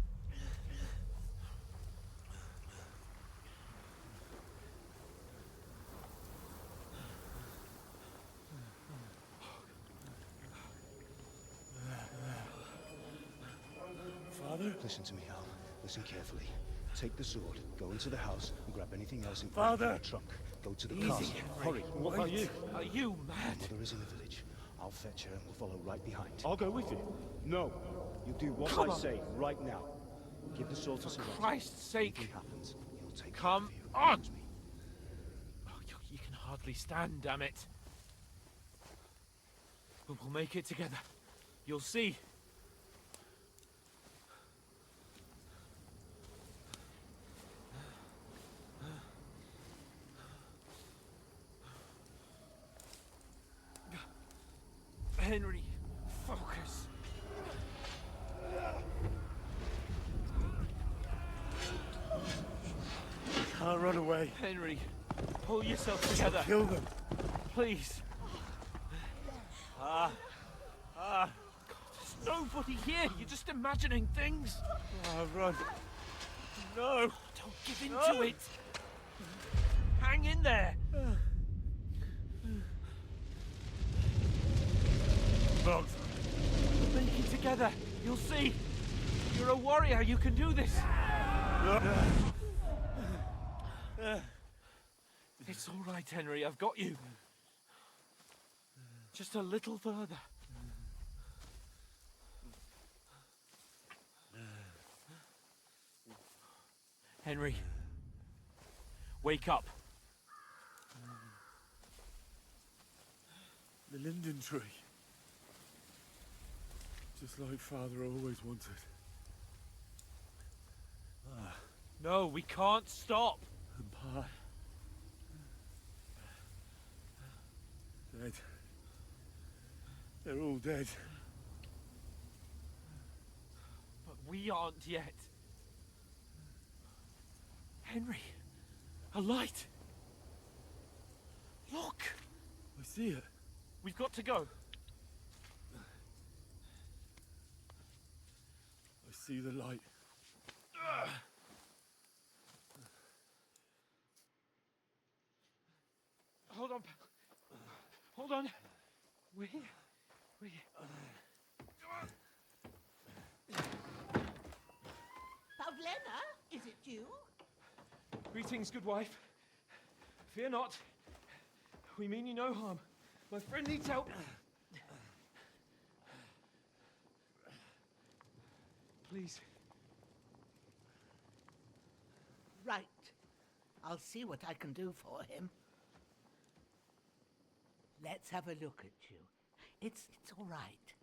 Father? Listen to me, Al. Listen carefully. Take the sword, go into the house, and grab anything else in Father! the trunk. Go to the Easy, castle. Henry. Hurry. What about you? Are you mad? Mother is in the village. I'll fetch her and we'll follow right behind. I'll go with you. No. You do what Come I on. say right now. Give the sword to For Sir Christ's sake. Anything happens, he'll take Come care of you. on. Promise me. Oh, you can hardly stand, damn it. But we'll make it together. You'll see. Henry, focus. run away. Henry, pull yourself together. Kill them. Please. There's nobody here. You're just imagining things. Run. No. Don't give in to it. Hang in there. Bugs. Link it together. You'll see. You're a warrior. You can do this. It's all right, Henry. I've got you. Just a little further. Henry. Wake up. The linden tree. Just like Father always wanted. No, we can't stop. And Pa. Dead. They're all dead. But we aren't yet. Henry, a light. Look. I see it. We've got to go. I see the light. Hold on. Hold on. We're here. We're here. Pavlena, is it you? Greetings, good wife. Fear not. We mean you no harm. My friend needs help. Please. Right. I'll see what I can do for him. Let's have a look at you. It's all right.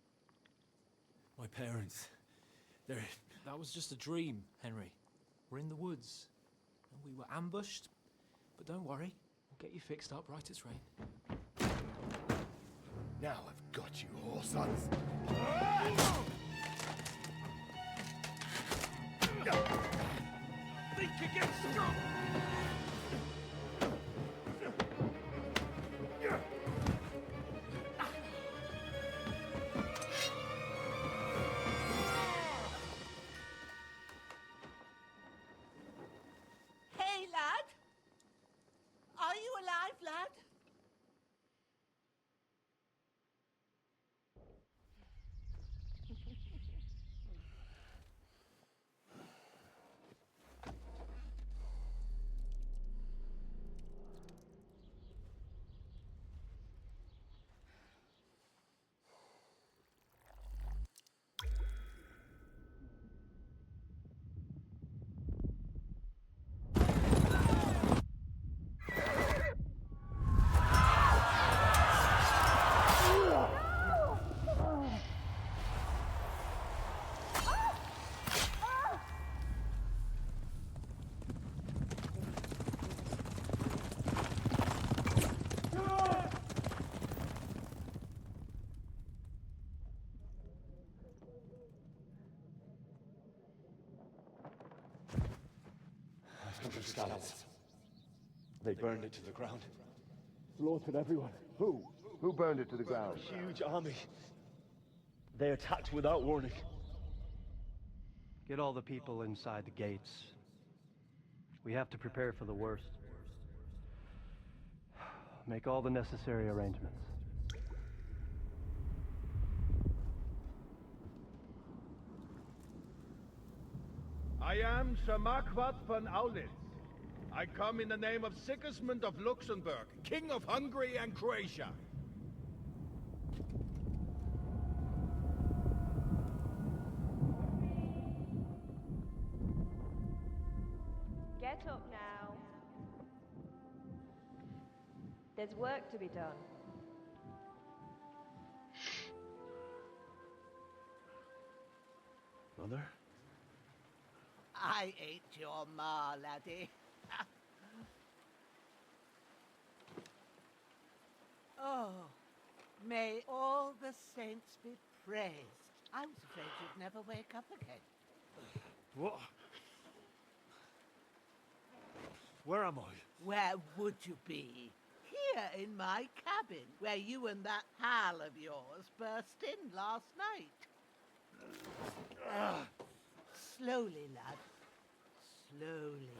My parents, they're... That was just a dream, Henry. We're in the woods. And we were ambushed. But don't worry, we'll get you fixed up right as rain. Now I've got you, whore sons. Think again, strong. Hey, lad! Are you alive, lad? Scouts. They burned it to the ground. Slaughtered everyone. Who? Who burned it to the ground? A huge army. They attacked without warning. Get all the people inside the gates. We have to prepare for the worst. Make all the necessary arrangements. I am Sir Marquardt von Aulitz. I come in the name of Sigismund of Luxembourg, King of Hungary and Croatia. Get up now. There's work to be done. Mother? I ain't your ma, laddie. Oh, may all the saints be praised. I was afraid you'd never wake up again. What? Where am I? Where would you be? Here in my cabin, where you and that pal of yours burst in last night. Slowly, lad. Slowly.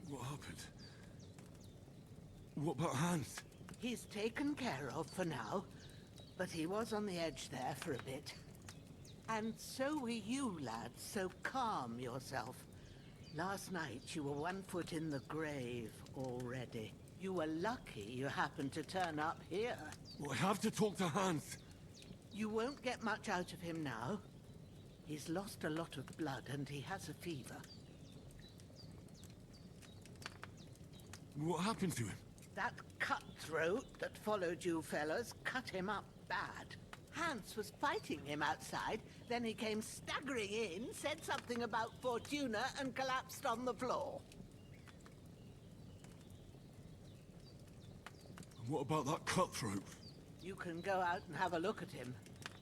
What happened? What about Hans? He's taken care of for now, but he was on the edge there for a bit. And so were you, lad, so calm yourself. Last night you were 1 foot in the grave already. You were lucky you happened to turn up here. Well, I have to talk to Hans. You won't get much out of him now. He's lost a lot of blood and he has a fever. What happened to him? That cutthroat that followed you fellas cut him up bad. Hans was fighting him outside, then he came staggering in, said something about Fortuna, and collapsed on the floor. And what about that cutthroat? You can go out and have a look at him.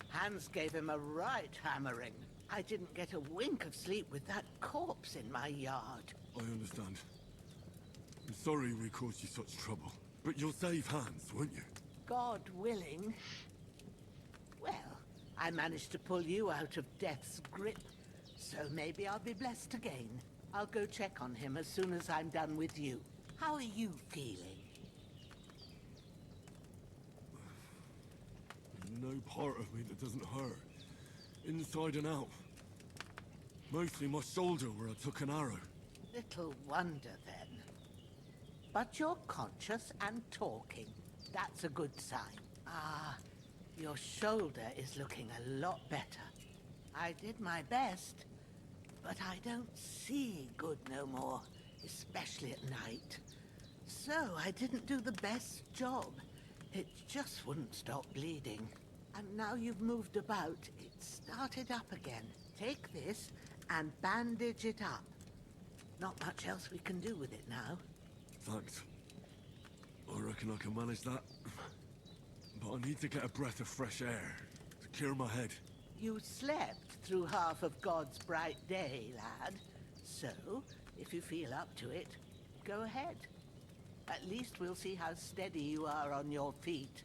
Hans gave him a right hammering. I didn't get a wink of sleep with that corpse in my yard. I understand. I'm sorry we caused you such trouble. But you'll save Hans, won't you? God willing. Well, I managed to pull you out of death's grip, so maybe I'll be blessed again. I'll go check on him as soon as I'm done with you. How are you feeling? There's no part of me that doesn't hurt. Inside and out. Mostly my shoulder where I took an arrow. Little wonder then. But you're conscious and talking. That's a good sign. Ah, your shoulder is looking a lot better. I did my best, but I don't see good no more, especially at night. So I didn't do the best job. It just wouldn't stop bleeding. And now you've moved about, it started up again. Take this and bandage it up. Not much else we can do with it now. Thanks. I reckon I can manage that. But I need to get a breath of fresh air to clear my head. You slept through half of God's bright day, lad. So, if you feel up to it, go ahead. At least we'll see how steady you are on your feet.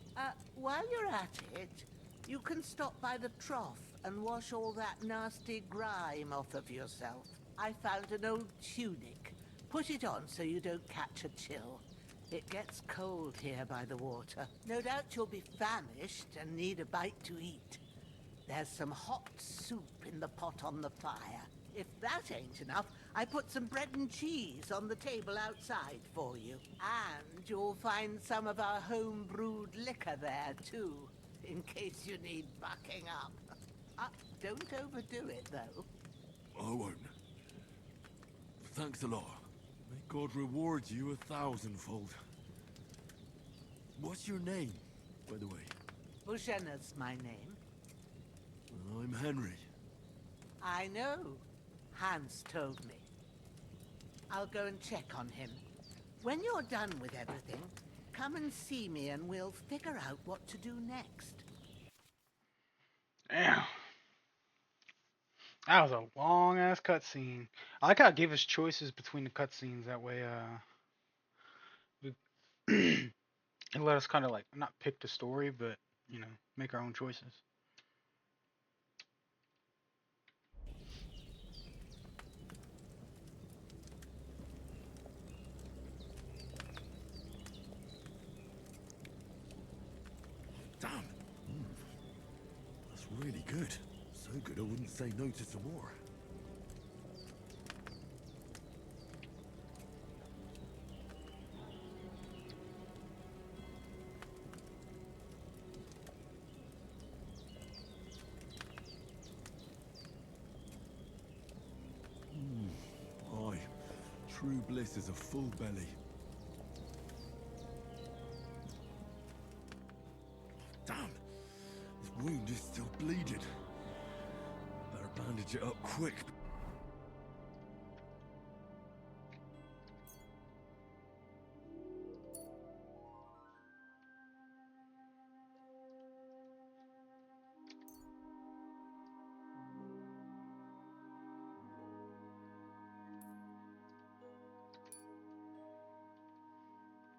While you're at it, you can stop by the trough and wash all that nasty grime off of yourself. I found an old tunic. Put it on so you don't catch a chill. It gets cold here by the water. No doubt you'll be famished and need a bite to eat. There's some hot soup in the pot on the fire. If that ain't enough, I put some bread and cheese on the table outside for you. And you'll find some of our home-brewed liquor there, too, in case you need bucking up. Don't overdo it, though. I won't. Thanks a lot. May God reward you 1,000-fold. What's your name, by the way? Bushenna's my name. Well, I'm Henry. I know. Hans told me. I'll go and check on him. When you're done with everything, come and see me and we'll figure out what to do next. Damn. That was a long ass cutscene. I like how it gave us choices between the cutscenes. That way, we it let us kind of like not pick the story, but make our own choices. Damn. That's really good. So good I wouldn't say no to some more. Aye. True bliss is a full belly. Damn! This wound bleeding. Better bandage it up quick.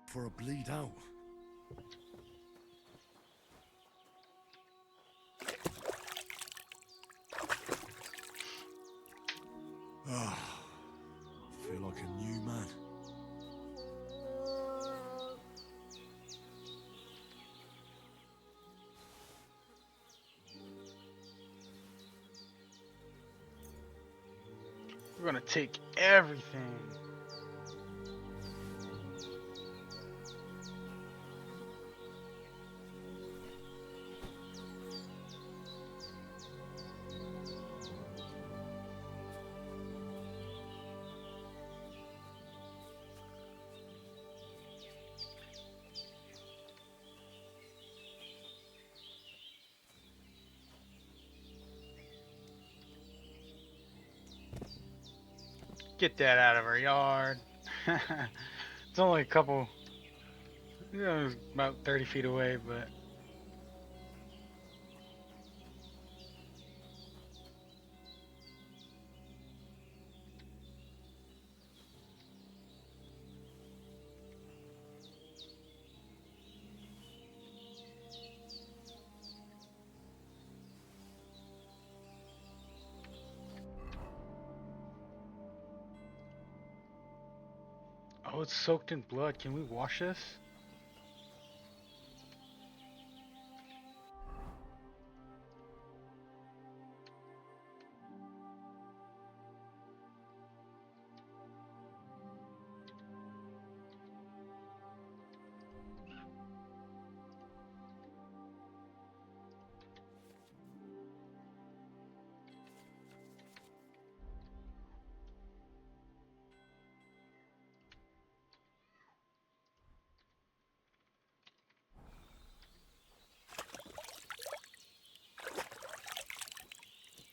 For a bleed out. Ah, feel like a new man. We're gonna take everything. Get that out of our yard. It's only a couple, about 30 feet away, but oh, it's soaked in blood. Can we wash this?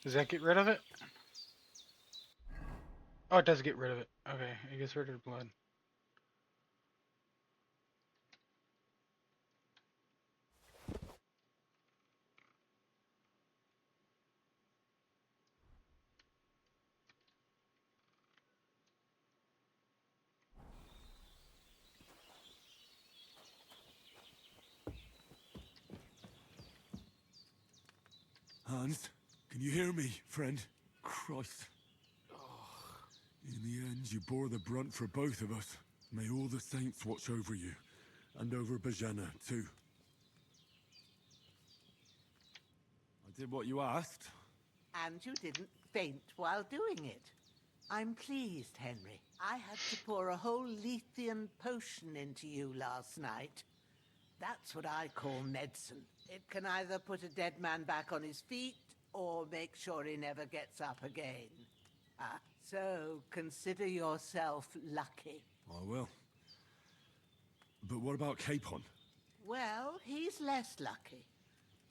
Does that get rid of it? Oh, it does get rid of it. Okay, it gets rid of the blood. Hans, can you hear me, friend? Christ. In the end, you bore the brunt for both of us. May all the saints watch over you, and over Bajana, too. I did what you asked. And you didn't faint while doing it. I'm pleased, Henry. I had to pour a whole Lethean potion into you last night. That's what I call medicine. It can either put a dead man back on his feet, or make sure he never gets up again. So consider yourself lucky. I will. But what about Capon? Well, he's less lucky.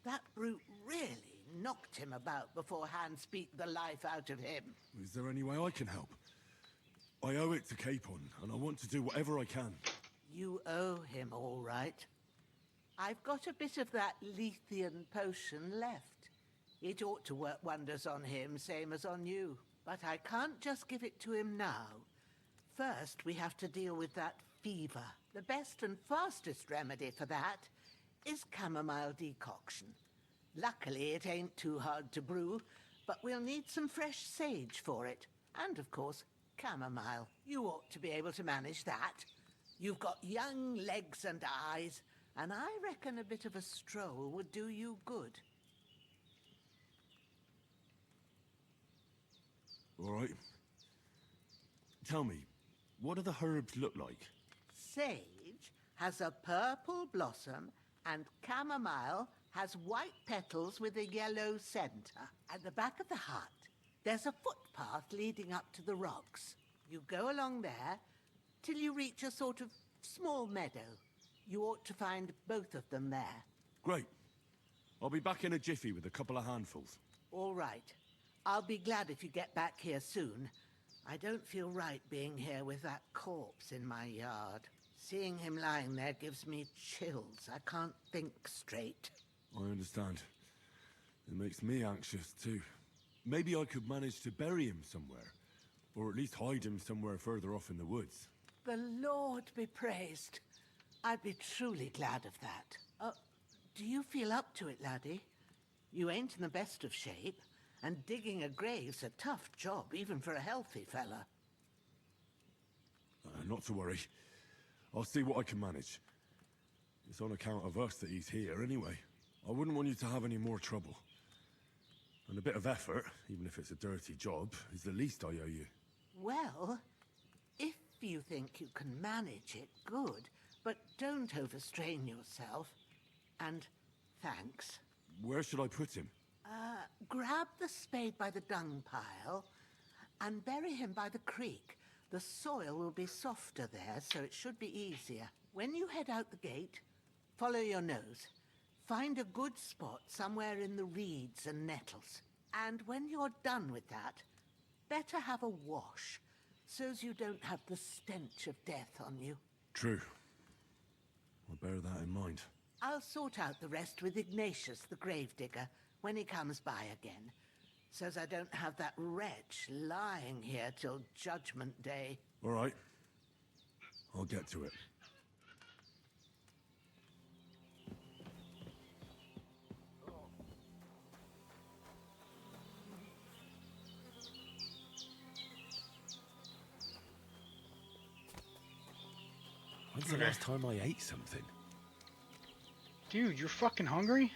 That brute really knocked him about before Hans beat the life out of him. Is there any way I can help? I owe it to Capon, and I want to do whatever I can. You owe him, all right. I've got a bit of that Lethean potion left. It ought to work wonders on him, same as on you. But I can't just give it to him now. First, we have to deal with that fever. The best and fastest remedy for that is chamomile decoction. Luckily, it ain't too hard to brew, but we'll need some fresh sage for it. And, of course, chamomile. You ought to be able to manage that. You've got young legs and eyes, and I reckon a bit of a stroll would do you good. All right. Tell me, what do the herbs look like? Sage has a purple blossom, and chamomile has white petals with a yellow center. At the back of the hut, there's a footpath leading up to the rocks. You go along there till you reach a sort of small meadow. You ought to find both of them there. Great. I'll be back in a jiffy with a couple of handfuls. All right. I'll be glad if you get back here soon. I don't feel right being here with that corpse in my yard. Seeing him lying there gives me chills. I can't think straight. I understand. It makes me anxious too. Maybe I could manage to bury him somewhere. Or at least hide him somewhere further off in the woods. The Lord be praised. I'd be truly glad of that. Do you feel up to it, laddie? You ain't in the best of shape, and digging a grave's a tough job, even for a healthy fella. Not to worry. I'll see what I can manage. It's on account of us that he's here anyway. I wouldn't want you to have any more trouble. And a bit of effort, even if it's a dirty job, is the least I owe you. Well, if you think you can manage it, good. But don't overstrain yourself. And thanks. Where should I put him? Grab the spade by the dung pile and bury him by the creek. The soil will be softer there, so it should be easier. When you head out the gate, follow your nose. Find a good spot somewhere in the reeds and nettles. And when you're done with that, better have a wash, so's you don't have the stench of death on you. True. I'll bear that in mind. I'll sort out the rest with Ignatius, the gravedigger, when he comes by again, so's I don't have that wretch lying here till Judgment Day. All right. I'll get to it. When's the last time I ate something? Dude, you're fucking hungry?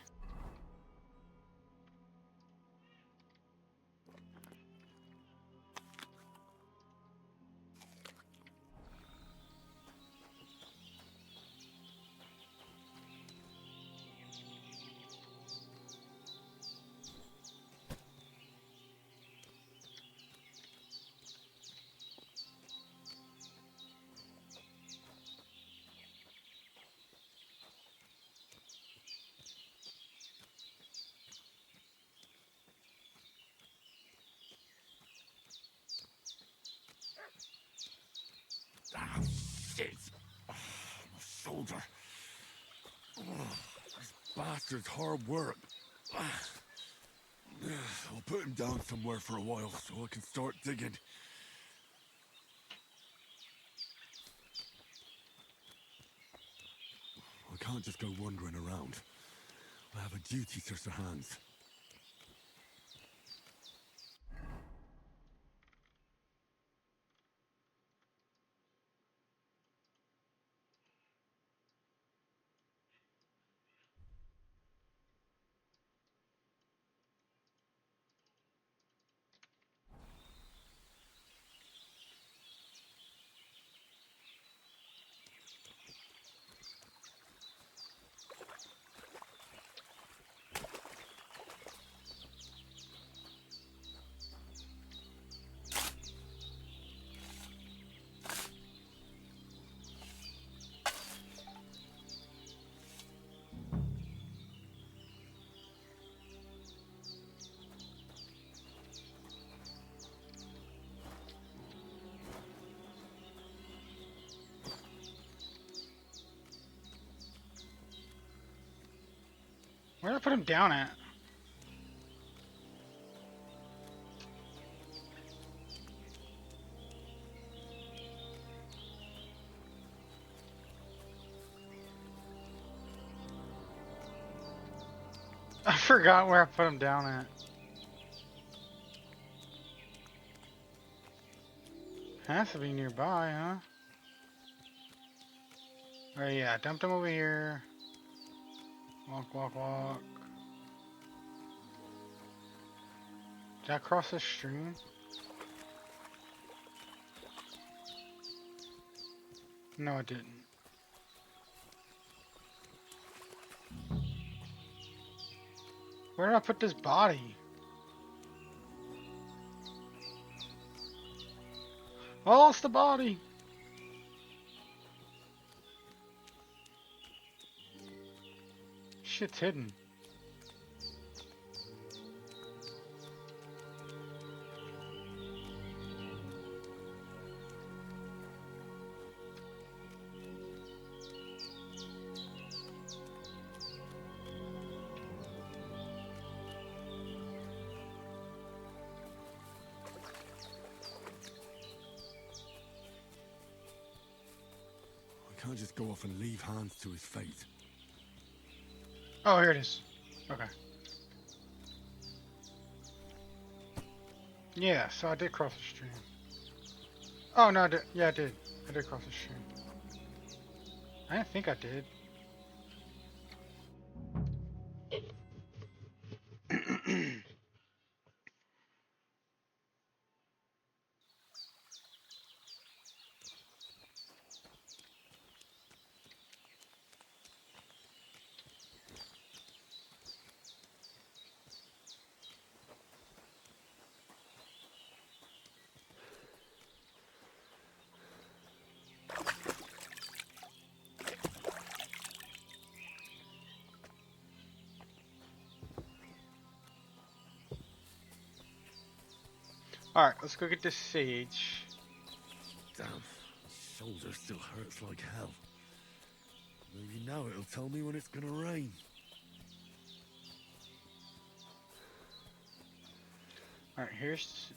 Ah, shit! My shoulder. This bastard's hard work. I'll put him down somewhere for a while so I can start digging. I can't just go wandering around. I have a duty to Sir Hans. Where did I put him down at? I forgot where I put him down at. Has to be nearby, huh? Oh yeah, dumped him over here. Walk, walk, walk. Did I cross the stream? No, I didn't. Where did I put this body? I lost the body! Shit's hidden. can't just go off and leave Hans to his fate. Oh, here it is. Okay. Yeah, so I did cross the stream. Oh, no, I did. Yeah, I did. I did cross the stream. I didn't think I did. Alright, let's go get this sage. Damn, shoulder still hurts like hell. Maybe now it'll tell me when it's gonna rain. Alright, here's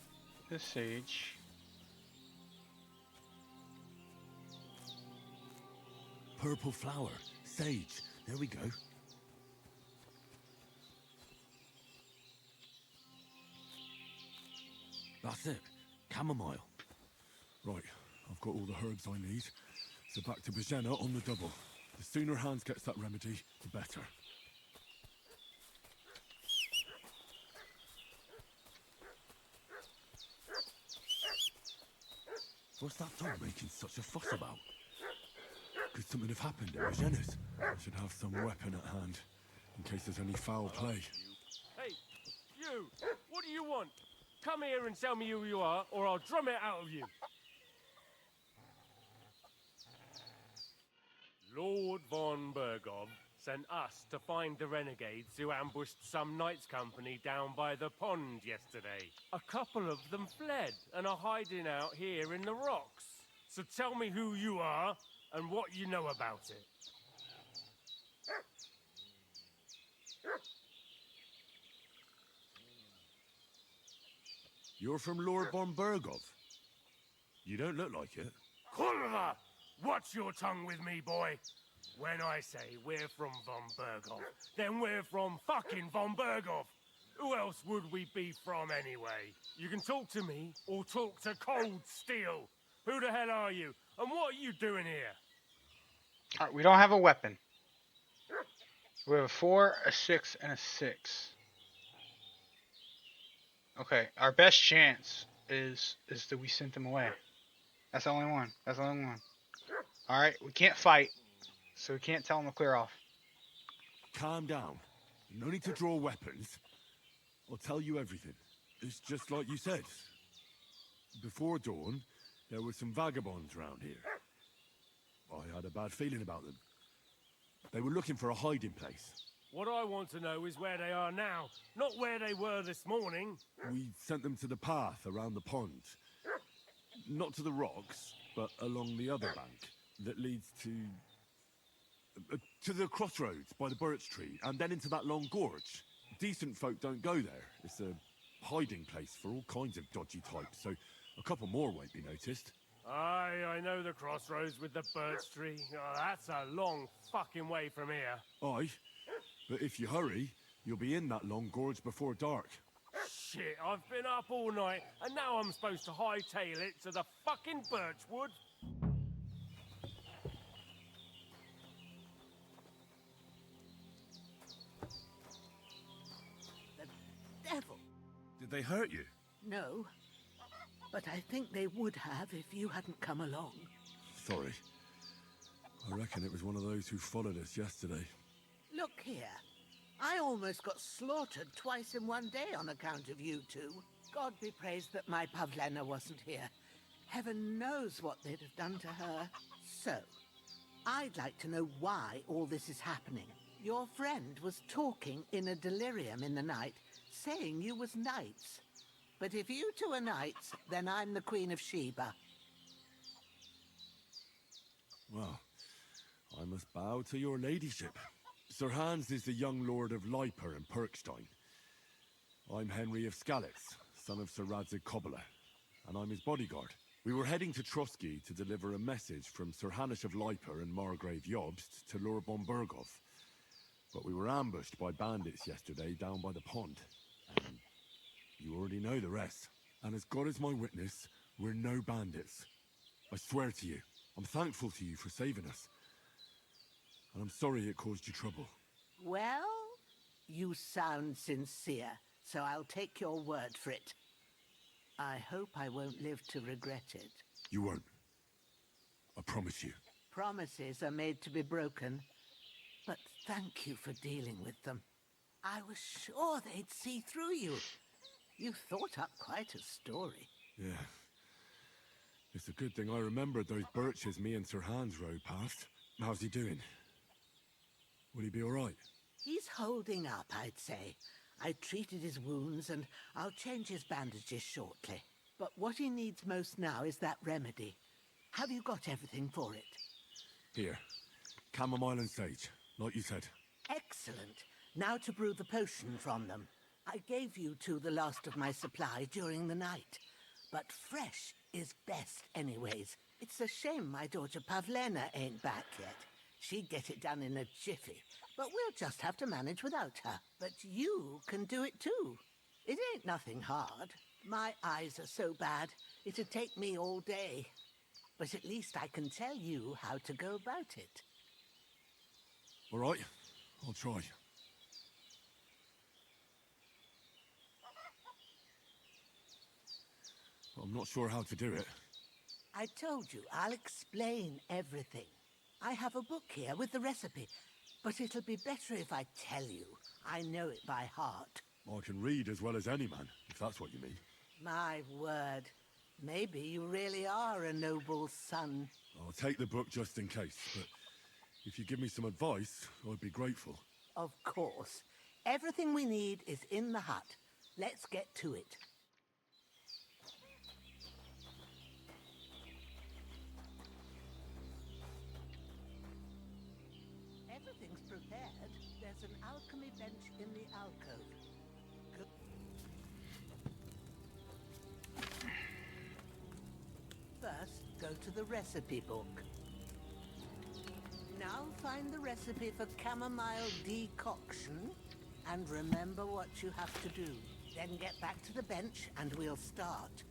the sage. Purple flower, sage. There we go. That's it. Chamomile. Right, I've got all the herbs I need. So back to Bajena on the double. The sooner Hans gets that remedy, the better. What's that dog making such a fuss about? Could something have happened at Bajena's? I should have some weapon at hand, in case there's any foul play. Hey, you! What do you want? Come here and tell me who you are, or I'll drum it out of you. Lord von Bergov sent us to find the renegades who ambushed some knights' company down by the pond yesterday. A couple of them fled and are hiding out here in the rocks. So tell me who you are and what you know about it. You're from Lord von Bergov? You don't look like it. Kulva! Watch your tongue with me, boy. When I say we're from von Bergov, then we're from fucking von Bergov. Who else would we be from anyway? You can talk to me or talk to Cold Steel. Who the hell are you? And what are you doing here? Alright, we don't have a weapon. We have a 4, a 6, and a 6. Okay, our best chance is that we sent them away. That's the only one. That's the only one. Alright, we can't fight, so we can't tell them to clear off. Calm down. No need to draw weapons. I'll tell you everything. It's just like you said. Before dawn, there were some vagabonds round here. I had a bad feeling about them. They were looking for a hiding place. What I want to know is where they are now, not where they were this morning. We sent them to the path around the pond. Not to the rocks, but along the other bank that leads to the crossroads by the birch tree, and then into that long gorge. Decent folk don't go there. It's a hiding place for all kinds of dodgy types, so a couple more won't be noticed. Aye, I know the crossroads with the birch tree. Oh, that's a long fucking way from here. Aye, but if you hurry, you'll be in that long gorge before dark. Shit, I've been up all night, and now I'm supposed to hightail it to the fucking birchwood? The devil. Did they hurt you? No, but I think they would have if you hadn't come along. Sorry. I reckon it was one of those who followed us yesterday. Look here. I almost got slaughtered twice in one day on account of you two. God be praised that my Pavlena wasn't here. Heaven knows what they'd have done to her. So, I'd like to know why all this is happening. Your friend was talking in a delirium in the night, saying you was knights. But if you two are knights, then I'm the Queen of Sheba. Well, I must bow to your ladyship. Sir Hans is the young lord of Leiper and Perkstein. I'm Henry of Skalitz, son of Sir Radzig Kobbler, and I'm his bodyguard. We were heading to Trotsky to deliver a message from Sir Hanish of Leiper and Margrave Jobst to Lord von Burgov. But we were ambushed by bandits yesterday down by the pond. And you already know the rest. And as God is my witness, we're no bandits. I swear to you, I'm thankful to you for saving us. And I'm sorry it caused you trouble. Well, you sound sincere, so I'll take your word for it. I hope I won't live to regret it. You won't. I promise you. Promises are made to be broken, but thank you for dealing with them. I was sure they'd see through you. You thought up quite a story. Yeah. It's a good thing I remembered those birches me and Sir Hans rode past. How's he doing? Will he be all right? He's holding up, I'd say. I treated his wounds and I'll change his bandages shortly. But what he needs most now is that remedy. Have you got everything for it? Here. Chamomile and sage, like you said. Excellent. Now to brew the potion from them. I gave you two the last of my supply during the night. But fresh is best anyways. It's a shame my daughter Pavlena ain't back yet. She'd get it done in a jiffy. But we'll just have to manage without her. But you can do it too. It ain't nothing hard. My eyes are so bad, it'd take me all day. But at least I can tell you how to go about it. All right, I'll try. I'm not sure how to do it. I told you, I'll explain everything. I have a book here with the recipe, but it'll be better if I tell you. I know it by heart. I can read as well as any man, if that's what you mean. My word. Maybe you really are a noble son. I'll take the book just in case, but if you give me some advice, I'd be grateful. Of course. Everything we need is in the hut. Let's get to it. Everything's prepared. There's an alchemy bench in the alcove. Good. First, go to the recipe book. Now find the recipe for chamomile decoction and remember what you have to do. Then get back to the bench and we'll start.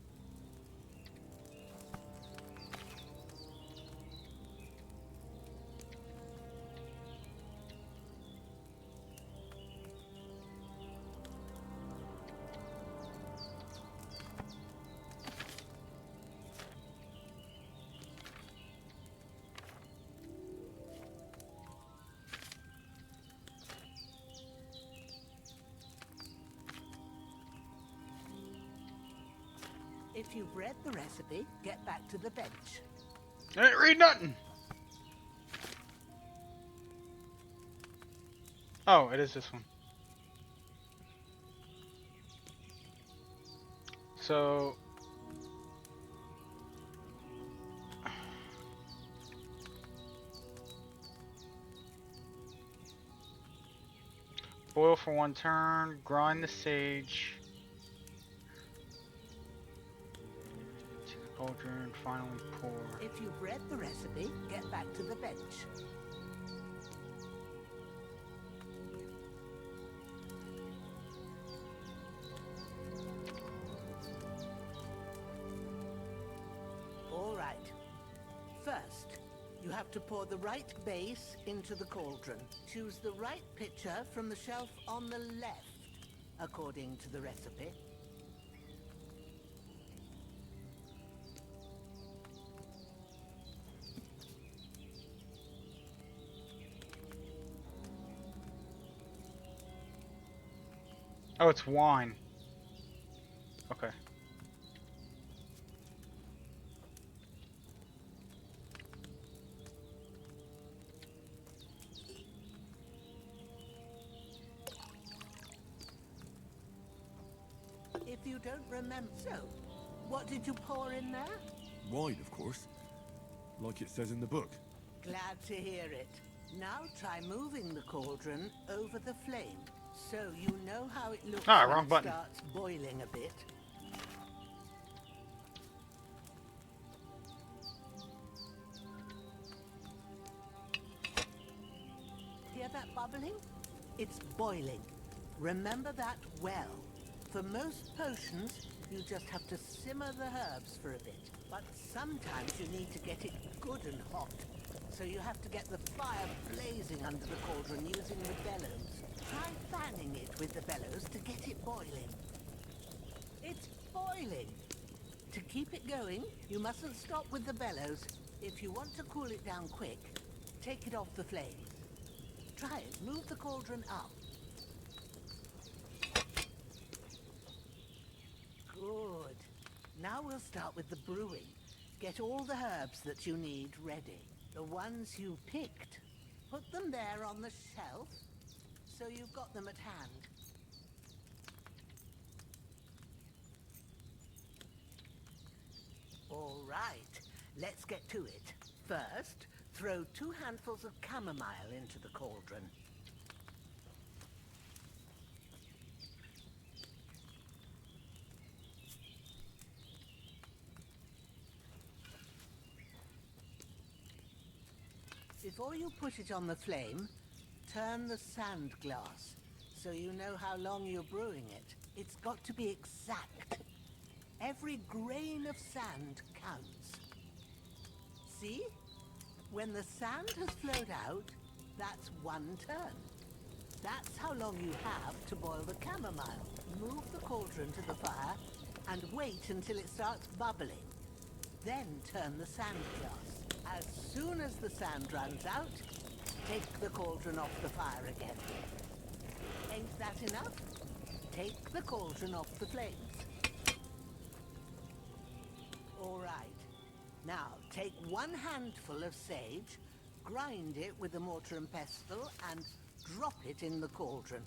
If you've read the recipe, get back to the bench. I didn't read nothing. Oh, it is this one. So boil for 1 turn, grind the sage. Cauldron, finally pour. If you've read the recipe, get back to the bench. All right. First, you have to pour the right base into the cauldron. Choose the right pitcher from the shelf on the left, according to the recipe. Oh, it's wine. Okay. If you don't remember... So, what did you pour in there? Wine, of course. Like it says in the book. Glad to hear it. Now try moving the cauldron over the flame, so you know how it looks when wrong it button. starts boiling a bit. bubbling? It's boiling. Remember that well. For most potions, you just have to simmer the herbs for a bit. But sometimes you need to get it good and hot. So you have to get the fire blazing under the cauldron using the bellows. Try fanning it with the bellows to get it boiling. It's boiling! To keep it going, you mustn't stop with the bellows. If you want to cool it down quick, take it off the flames. Try it. Move the cauldron up. Good. Now we'll start with the brewing. Get all the herbs that you need ready. The ones you picked. Put them there on the shelf, so you've got them at hand. All right, let's get to it. First, throw 2 handfuls of chamomile into the cauldron. Before you put it on the flame, turn the sand glass so you know how long you're brewing it. It's got to be exact. Every grain of sand counts. See? When the sand has flowed out, that's 1 turn. That's how long you have to boil the chamomile. Move the cauldron to the fire and wait until it starts bubbling. Then turn the sand glass. As soon as the sand runs out, take the cauldron off the fire again. Ain't that enough? Take the cauldron off the flames. All right. Now, take 1 handful of sage, grind it with a mortar and pestle, and drop it in the cauldron.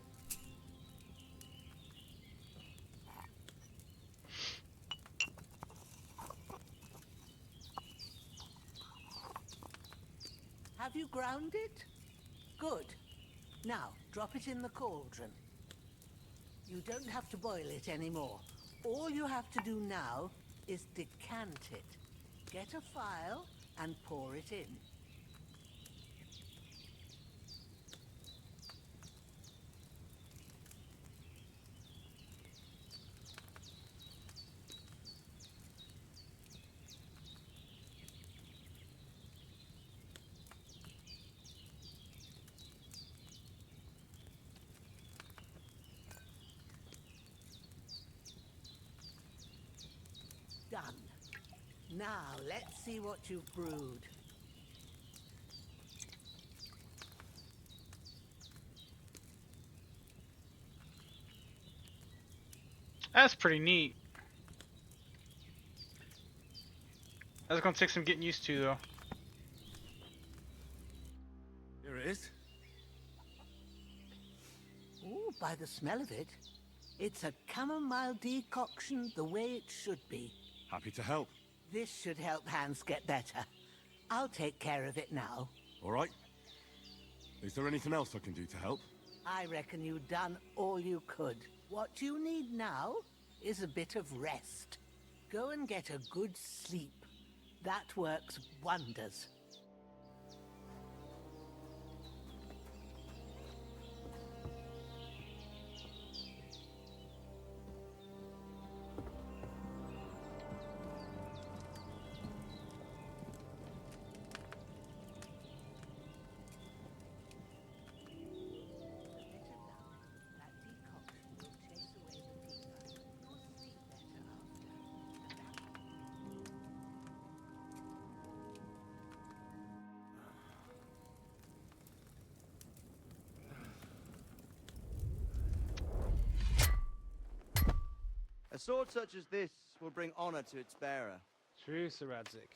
Have you ground it? Good. Now, drop it in the cauldron. You don't have to boil it anymore. All you have to do now is decant it. Get a phial and pour it in. Done. Now, let's see what you've brewed. That's pretty neat. That's gonna take some getting used to, though. Here it is. Ooh, by the smell of it, it's a chamomile decoction the way it should be. Happy to help. This should help Hans get better. I'll take care of it now. All right. Is there anything else I can do to help? I reckon you've done all you could. What you need now is a bit of rest. Go and get a good sleep. That works wonders. A sword such as this will bring honor to its bearer. True, Sir Radzik.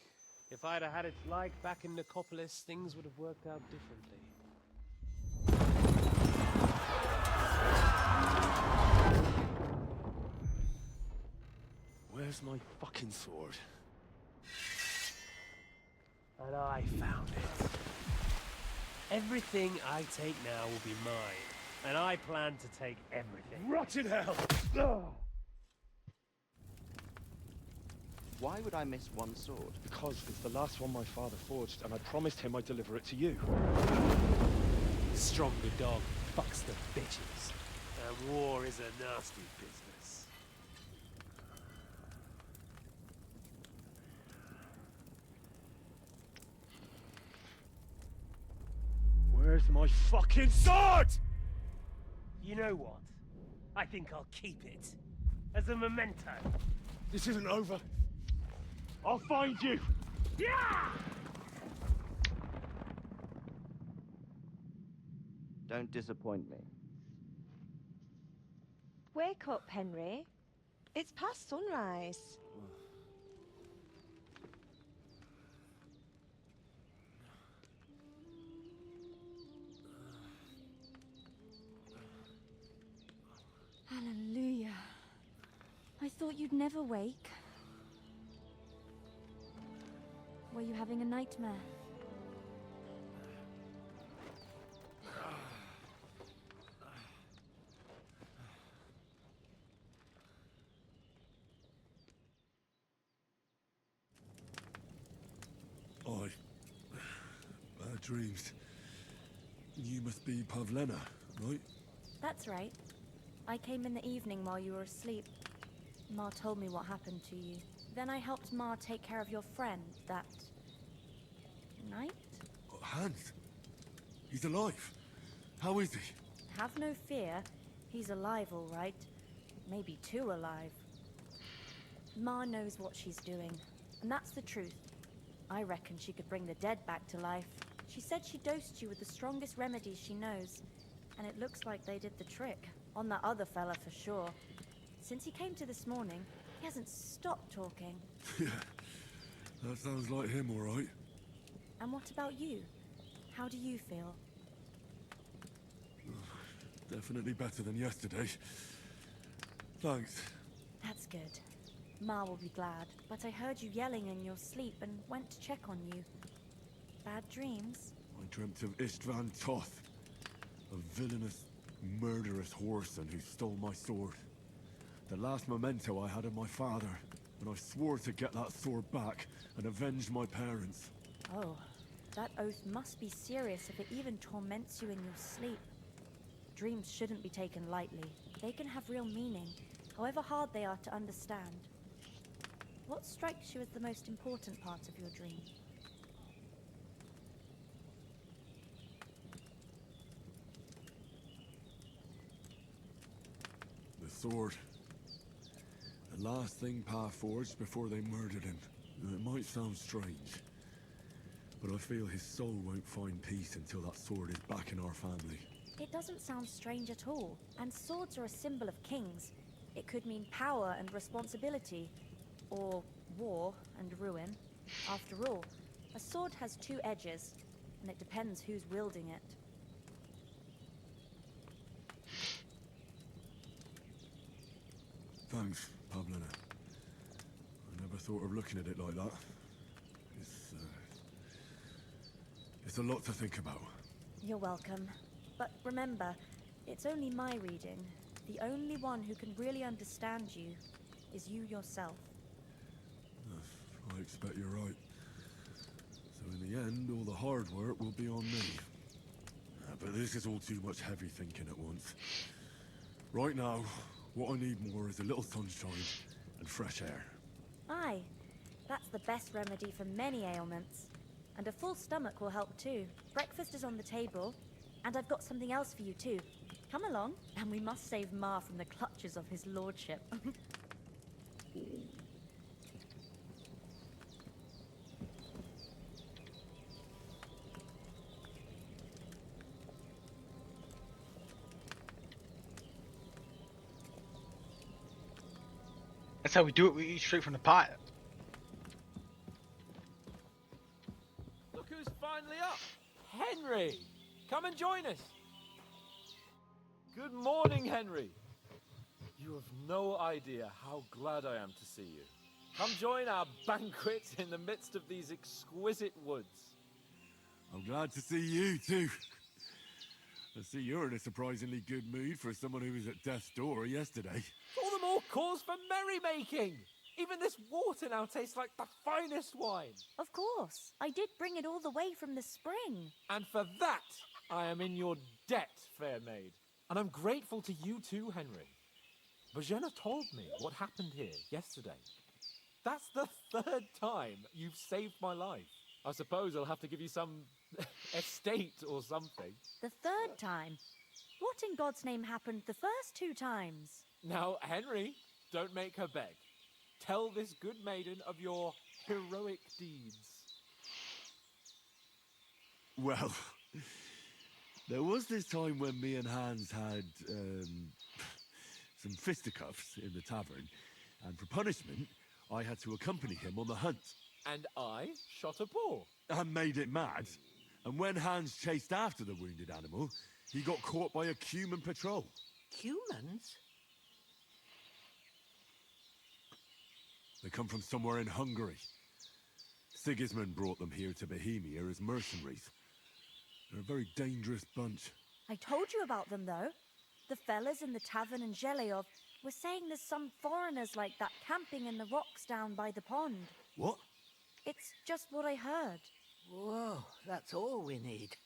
If I'd have had its like back in Nicopolis, things would have worked out differently. Where's my fucking sword? And I found it. Everything I take now will be mine, and I plan to take everything. Rot in hell! Why would I miss one sword? Because it's the last one my father forged, and I promised him I'd deliver it to you. The stronger dog fucks the bitches. And war is a nasty business. Where's my fucking sword? You know what? I think I'll keep it. As a memento. This isn't over. I'll find you. Yeah! Don't disappoint me. Wake up, Henry. It's past sunrise. Hallelujah. I thought you'd never wake. Were you having a nightmare? Bad dreams. You must be Pavlena, right? That's right. I came in the evening while you were asleep. Ma told me what happened to you. Then I helped Ma take care of your friend that night? Hans! He's alive! How is he? Have no fear. He's alive, all right. Maybe too alive. Ma knows what she's doing, and that's the truth. I reckon she could bring the dead back to life. She said she dosed you with the strongest remedies she knows, and it looks like they did the trick. On that other fella for sure. Since he came to this morning, he hasn't stopped talking. Yeah, that sounds like him, all right. And what about you? How do you feel? Definitely better than yesterday. Thanks. That's good. Ma will be glad, but I heard you yelling in your sleep and went to check on you. Bad dreams? I dreamt of Istvan Toth, a villainous, murderous whoreson who stole my sword. The last memento I had of my father, and I swore to get that sword back and avenge my parents. Oh, that oath must be serious if it even torments you in your sleep. Dreams shouldn't be taken lightly. They can have real meaning, however hard they are to understand. What strikes you as the most important part of your dream? The sword. The last thing Pa forged before they murdered him. It might sound strange, but I feel his soul won't find peace until that sword is back in our family. It doesn't sound strange at all, and swords are a symbol of kings. It could mean power and responsibility, or war and ruin. After all, a sword has two edges, and it depends who's wielding it. Thanks, Pavlina. I never thought of looking at it like that. It's a lot to think about. You're welcome. But remember, it's only my reading. The only one who can really understand you is you yourself. I expect you're right. So in the end, all the hard work will be on me. But this is all too much heavy thinking at once. Right now, what I need more is a little sunshine and fresh air. Aye, that's the best remedy for many ailments. And a full stomach will help too. Breakfast is on the table, and I've got something else for you too. Come along, and we must save Ma from the clutches of his lordship. That's how we do it. We eat straight from the pot. Look who's finally up! Henry! Come and join us! Good morning, Henry! You have no idea how glad I am to see you. Come join our banquet in the midst of these exquisite woods. I'm glad to see you too. I see you're in a surprisingly good mood for someone who was at death's door yesterday. All the more cause for merrymaking! Even this water now tastes like the finest wine. Of course. I did bring it all the way from the spring. And for that, I am in your debt, fair maid. And I'm grateful to you too, Henry. Bajena told me what happened here yesterday. That's the third time you've saved my life. I suppose I'll have to give you some estate or something. The third time? What in God's name happened the first 2 times? Now, Henry, don't make her beg. Tell this good maiden of your heroic deeds. Well, there was this time when me and Hans had, some fisticuffs in the tavern, and for punishment, I had to accompany him on the hunt. And I shot a boar. And made it mad. And when Hans chased after the wounded animal, he got caught by a human patrol. Humans? They come from somewhere in Hungary. Sigismund brought them here to Bohemia as mercenaries. They're a very dangerous bunch. I told you about them, though. The fellas in the tavern in Zheleov were saying there's some foreigners like that camping in the rocks down by the pond. What? It's just what I heard. Whoa, that's all we need.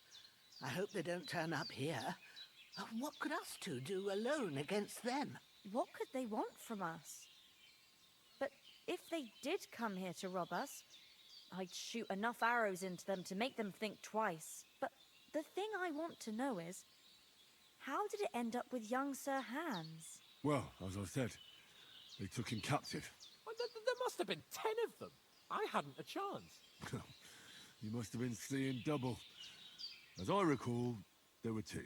I hope they don't turn up here. What could us two do alone against them? What could they want from us? But if they did come here to rob us, I'd shoot enough arrows into them to make them think twice. But the thing I want to know is, how did it end up with young Sir Hans? Well, as I said, they took him captive. Well, there must have been 10 of them. I hadn't a chance. You must have been seeing double. As I recall, there were 2.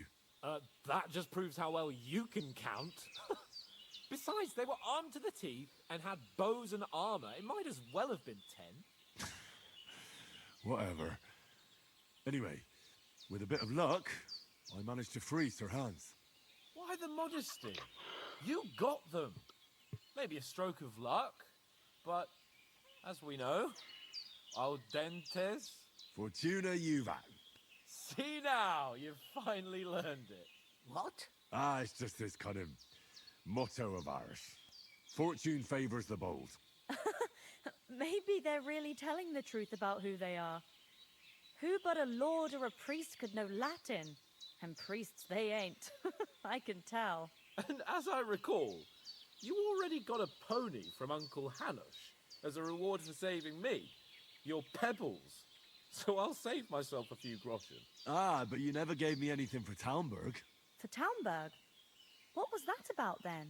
That just proves how well you can count. Besides, they were armed to the teeth and had bows and armor. It might as well have been 10. Whatever. Anyway, with a bit of luck, I managed to free Sir Hans. Why the modesty? You got them. Maybe a stroke of luck, but as we know, audentes. Fortuna juvat. See now, you've finally learned it. What? It's just this kind of motto of ours. Fortune favors the bold. Maybe they're really telling the truth about who they are. Who but a lord or a priest could know Latin? And priests they ain't. I can tell. And as I recall, you already got a pony from Uncle Hanush as a reward for saving me. Your pebbles. So I'll save myself a few groschen. But you never gave me anything for Talmberg. For Talmberg? What was that about then?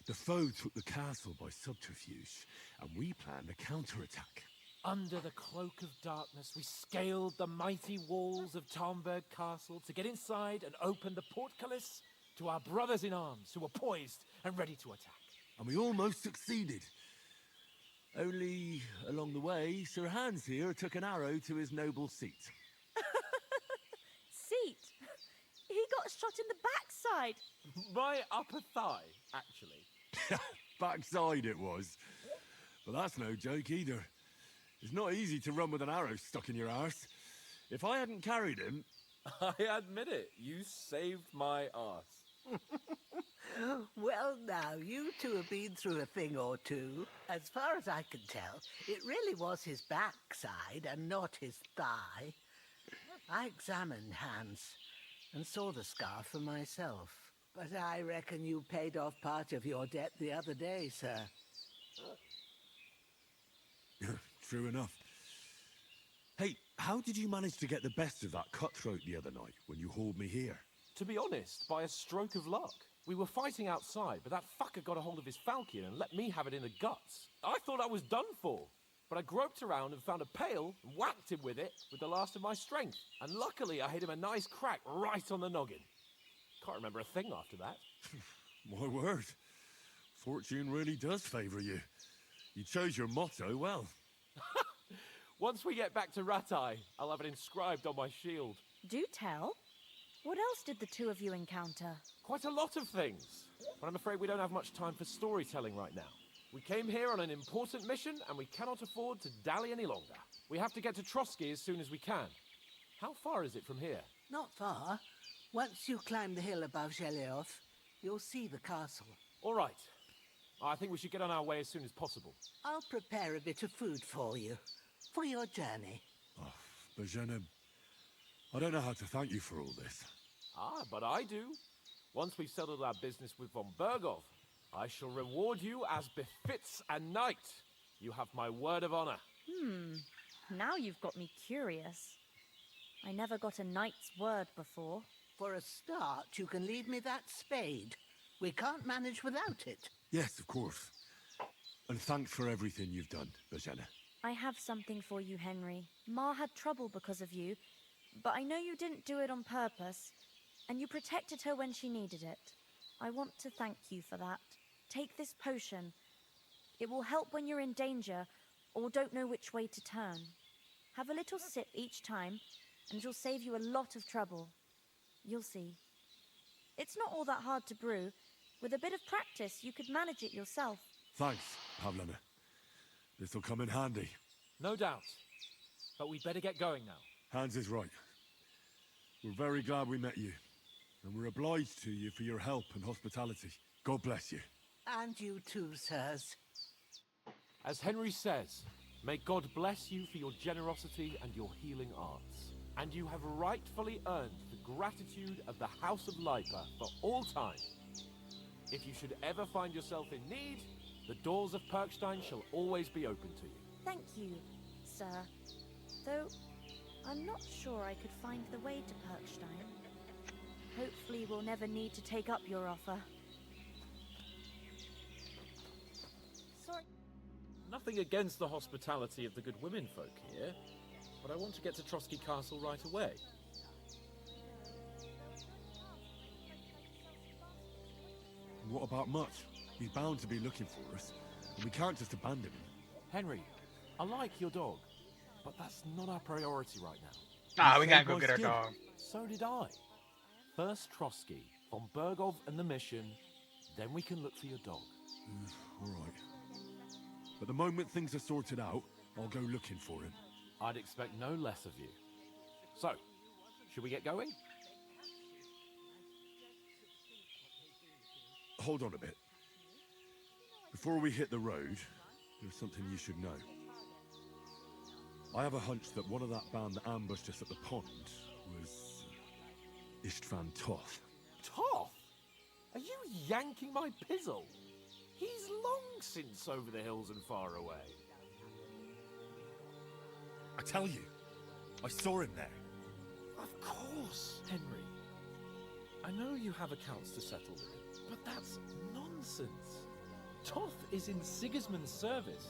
The foe took the castle by subterfuge, and we planned a counterattack. Under the cloak of darkness, we scaled the mighty walls of Talmberg Castle to get inside and open the portcullis to our brothers in arms who were poised and ready to attack. And we almost succeeded. Only, along the way, Sir Hans here took an arrow to his noble seat. Seat? He got shot in the backside. My upper thigh, actually. Backside it was. But that's no joke either. It's not easy to run with an arrow stuck in your arse. If I hadn't carried him... I admit it, you saved my arse. Well, now, you two have been through a thing or two. As far as I can tell, it really was his backside and not his thigh. I examined Hans and saw the scar for myself. But I reckon you paid off part of your debt the other day, sir. True enough. Hey, how did you manage to get the best of that cutthroat the other night when you hauled me here? To be honest, by a stroke of luck. We were fighting outside, but that fucker got a hold of his falchion and let me have it in the guts. I thought I was done for, but I groped around and found a pail and whacked him with it with the last of my strength. And luckily, I hit him a nice crack right on the noggin. Can't remember a thing after that. My word. Fortune really does favour you. You chose your motto well. Once we get back to Ratai, I'll have it inscribed on my shield. Do tell. What else did the two of you encounter? Quite a lot of things. But I'm afraid we don't have much time for storytelling right now. We came here on an important mission, and we cannot afford to dally any longer. We have to get to Trotsky as soon as we can. How far is it from here? Not far. Once you climb the hill above Zheleov, you'll see the castle. All right. I think we should get on our way as soon as possible. I'll prepare a bit of food for you, for your journey. Bajena, I don't know how to thank you for all this. Ah, but I do. Once we've settled our business with von Bergov, I shall reward you as befits a knight. You have my word of honor. Now you've got me curious. I never got a knight's word before. For a start, you can leave me that spade. We can't manage without it. Yes, of course. And thanks for everything you've done, Bajana. I have something for you, Henry. Ma had trouble because of you, but I know you didn't do it on purpose, and you protected her when she needed it. I want to thank you for that. Take this potion. It will help when you're in danger or don't know which way to turn. Have a little sip each time, and it'll save you a lot of trouble. You'll see. It's not all that hard to brew. With a bit of practice, you could manage it yourself. Thanks, Pavlana. This'll come in handy. No doubt. But we'd better get going now. Hans is right. We're very glad we met you. And we're obliged to you for your help and hospitality. God bless you. And you too, sirs. As Henry says, may God bless you for your generosity and your healing arts. And you have rightfully earned the gratitude of the House of Lipa for all time. If you should ever find yourself in need, the doors of Perkstein shall always be open to you. Thank you, sir. Though, I'm not sure I could find the way to Perkstein. Hopefully we'll never need to take up your offer. Sorry. Nothing against the hospitality of the good womenfolk here, but I want to get to Trotsky Castle right away. What about Mutt? He's bound to be looking for us, and we can't just abandon him. Henry, I like your dog, but that's not our priority right now. Ah, we gotta go get our dog. So did I. First Trotsky, von Bergov and the mission, then we can look for your dog. All right. But the moment things are sorted out, I'll go looking for him. I'd expect no less of you. So, should we get going? Hold on a bit. Before we hit the road, there's something you should know. I have a hunch that one of that band that ambushed us at the pond was Istvan Toth. Toth? Are you yanking my pizzle? He's long since over the hills and far away. I tell you, I saw him there. Of course, Henry. I know you have accounts to settle with him, but that's nonsense. Toth is in Sigismund's service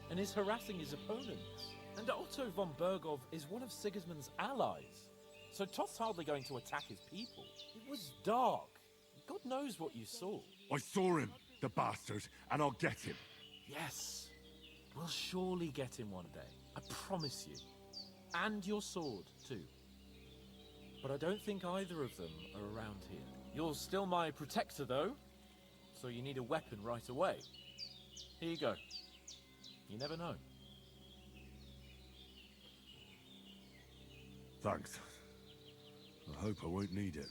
and is harassing his opponents. And Otto von Bergov is one of Sigismund's allies. So Toth's hardly going to attack his people. It was dark. God knows what you saw. I saw him, the bastard, and I'll get him. Yes. We'll surely get him one day. I promise you. And your sword, too. But I don't think either of them are around here. You're still my protector, though. So you need a weapon right away. Here you go. You never know. Thanks. I hope I won't need it.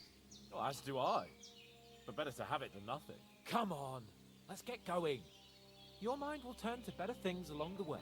Well, as do I. But better to have it than nothing. Come on, let's get going. Your mind will turn to better things along the way.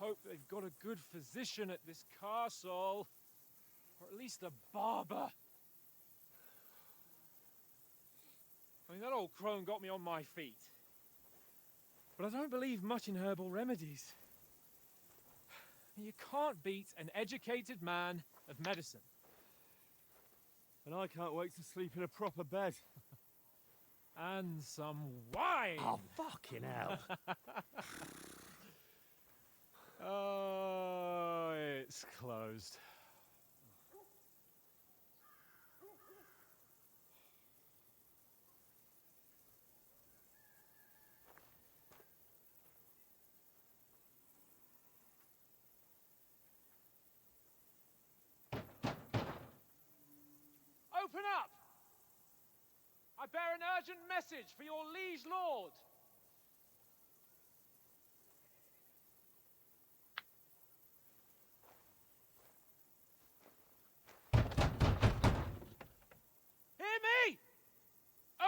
hope they've got a good physician at this castle. Or at least a barber. I mean, that old crone got me on my feet. But I don't believe much in herbal remedies. You can't beat an educated man of medicine. And I can't wait to sleep in a proper bed. And some wine! Oh, fucking hell. Oh, it's closed. Open up! I bear an urgent message for your liege lord. Hear me!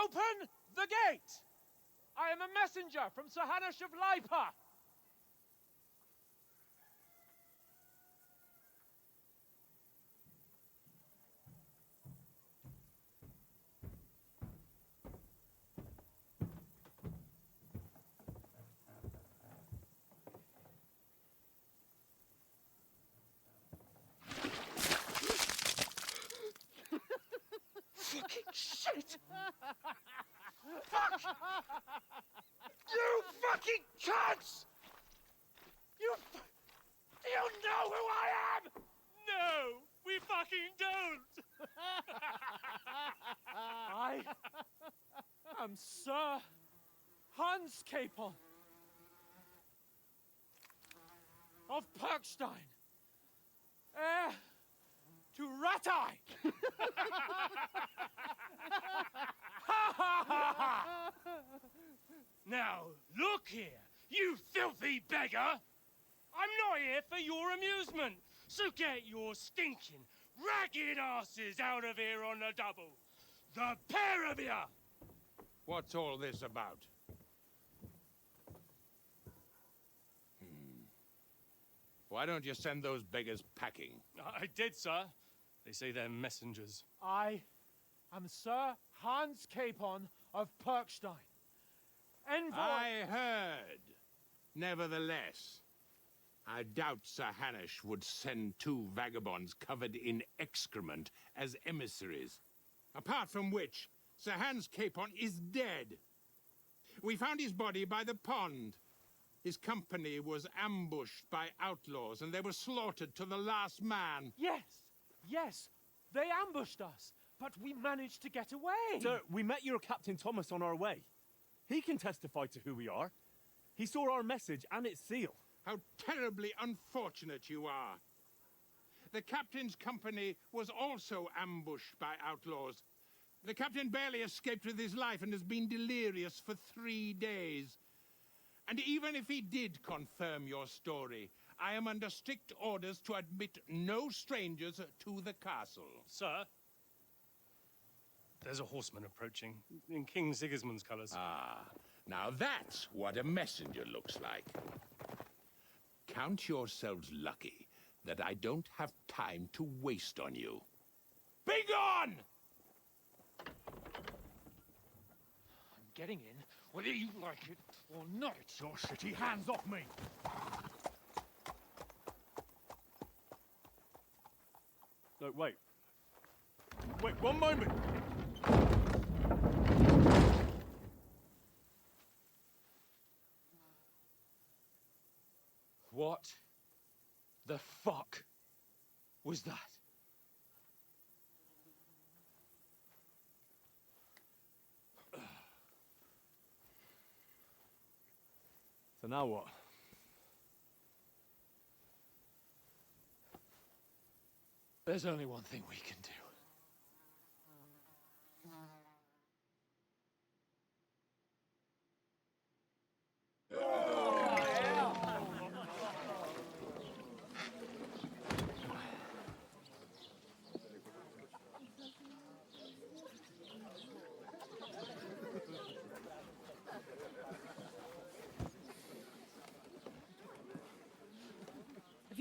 Open the gate! I am a messenger from Sir Hanush of Lipa. Fucking shit! Fuck! You fucking cunts! Do you know who I am? No, we fucking don't! I am Sir Hans Capon of Perkstein, heir to Ratai! Now, look here, you filthy beggar! I'm not here for your amusement, so get your stinking, ragged asses out of here on the double. The pair of you! What's all this about? Why don't you send those beggars packing? I did, sir. They say they're messengers. I am Sir Hans Capon of Perkstein, envoy... I heard. Nevertheless, I doubt Sir Hanush would send two vagabonds covered in excrement as emissaries. Apart from which, Sir Hans Capon is dead. We found his body by the pond. His company was ambushed by outlaws, and they were slaughtered to the last man. Yes, they ambushed us, but we managed to get away. Sir, we met your Captain Thomas on our way. He can testify to who we are. He saw our message and its seal. How terribly unfortunate you are. The captain's company was also ambushed by outlaws. The captain barely escaped with his life and has been delirious for 3 days. And even if he did confirm your story, I am under strict orders to admit no strangers to the castle. Sir, there's a horseman approaching, in King Sigismund's colours. Ah, now that's what a messenger looks like. Count yourselves lucky that I don't have time to waste on you. Be gone! I'm getting in, whether you like it or not. Your shitty hands off me! No, wait. Wait, one moment! What the fuck was that? So now what? There's only one thing we can do.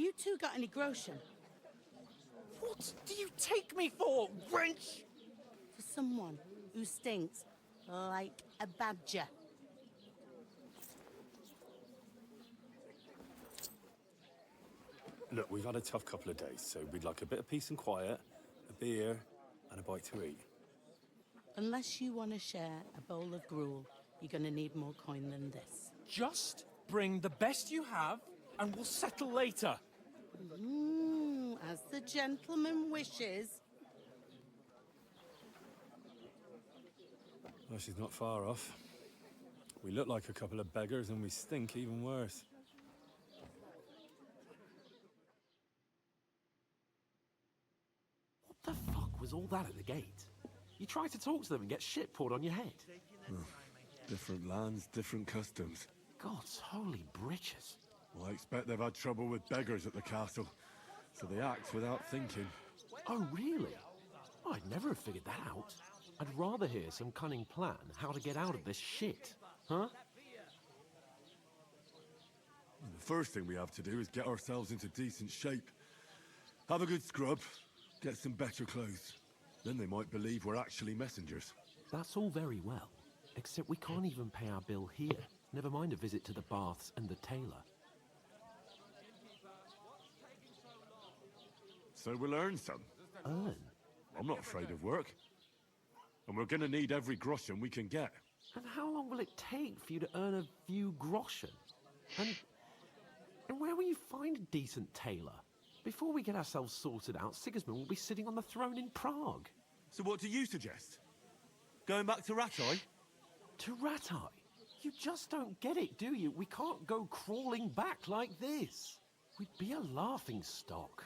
you two got any groschen? What do you take me for, wench? For someone who stinks like a badger. Look, we've had a tough couple of days, so we'd like a bit of peace and quiet, a beer, and a bite to eat. Unless you want to share a bowl of gruel, you're going to need more coin than this. Just bring the best you have, and we'll settle later. As the gentleman wishes. Well, she's not far off. We look like a couple of beggars, and we stink even worse. What the fuck was all that at the gate? You try to talk to them and get shit poured on your head. Different lands, different customs. God's holy britches. Well, I expect they've had trouble with beggars at the castle, so they act without thinking. Oh, really? I'd never have figured that out. I'd rather hear some cunning plan how to get out of this shit, huh? The first thing we have to do is get ourselves into decent shape. Have a good scrub, get some better clothes. Then they might believe we're actually messengers. That's all very well, except we can't even pay our bill here. Never mind a visit to the baths and the tailor. So we'll earn some. Earn? I'm not afraid of work. And we're gonna need every groschen we can get. And how long will it take for you to earn a few groschen? And where will you find a decent tailor? Before we get ourselves sorted out, Sigismund will be sitting on the throne in Prague. So what do you suggest? Going back to Rattay? To Rattay? You just don't get it, do you? We can't go crawling back like this. We'd be a laughing stock.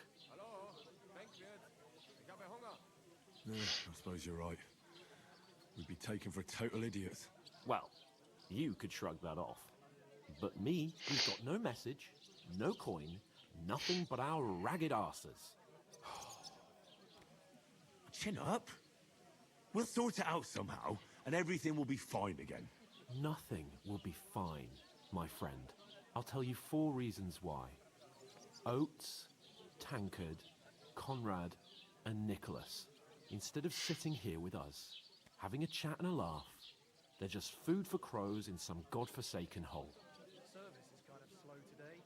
Yeah, I suppose you're right. We'd be taken for total idiots. Well, you could shrug that off. But me, we've got no message, no coin, nothing but our ragged arses. Chin up. We'll sort it out somehow, and everything will be fine again. Nothing will be fine, my friend. I'll tell you 4 reasons why. Oates, Tankard, Conrad, and Nicholas, instead of sitting here with us, having a chat and a laugh, they're just food for crows in some godforsaken hole. Service is kind of slow today.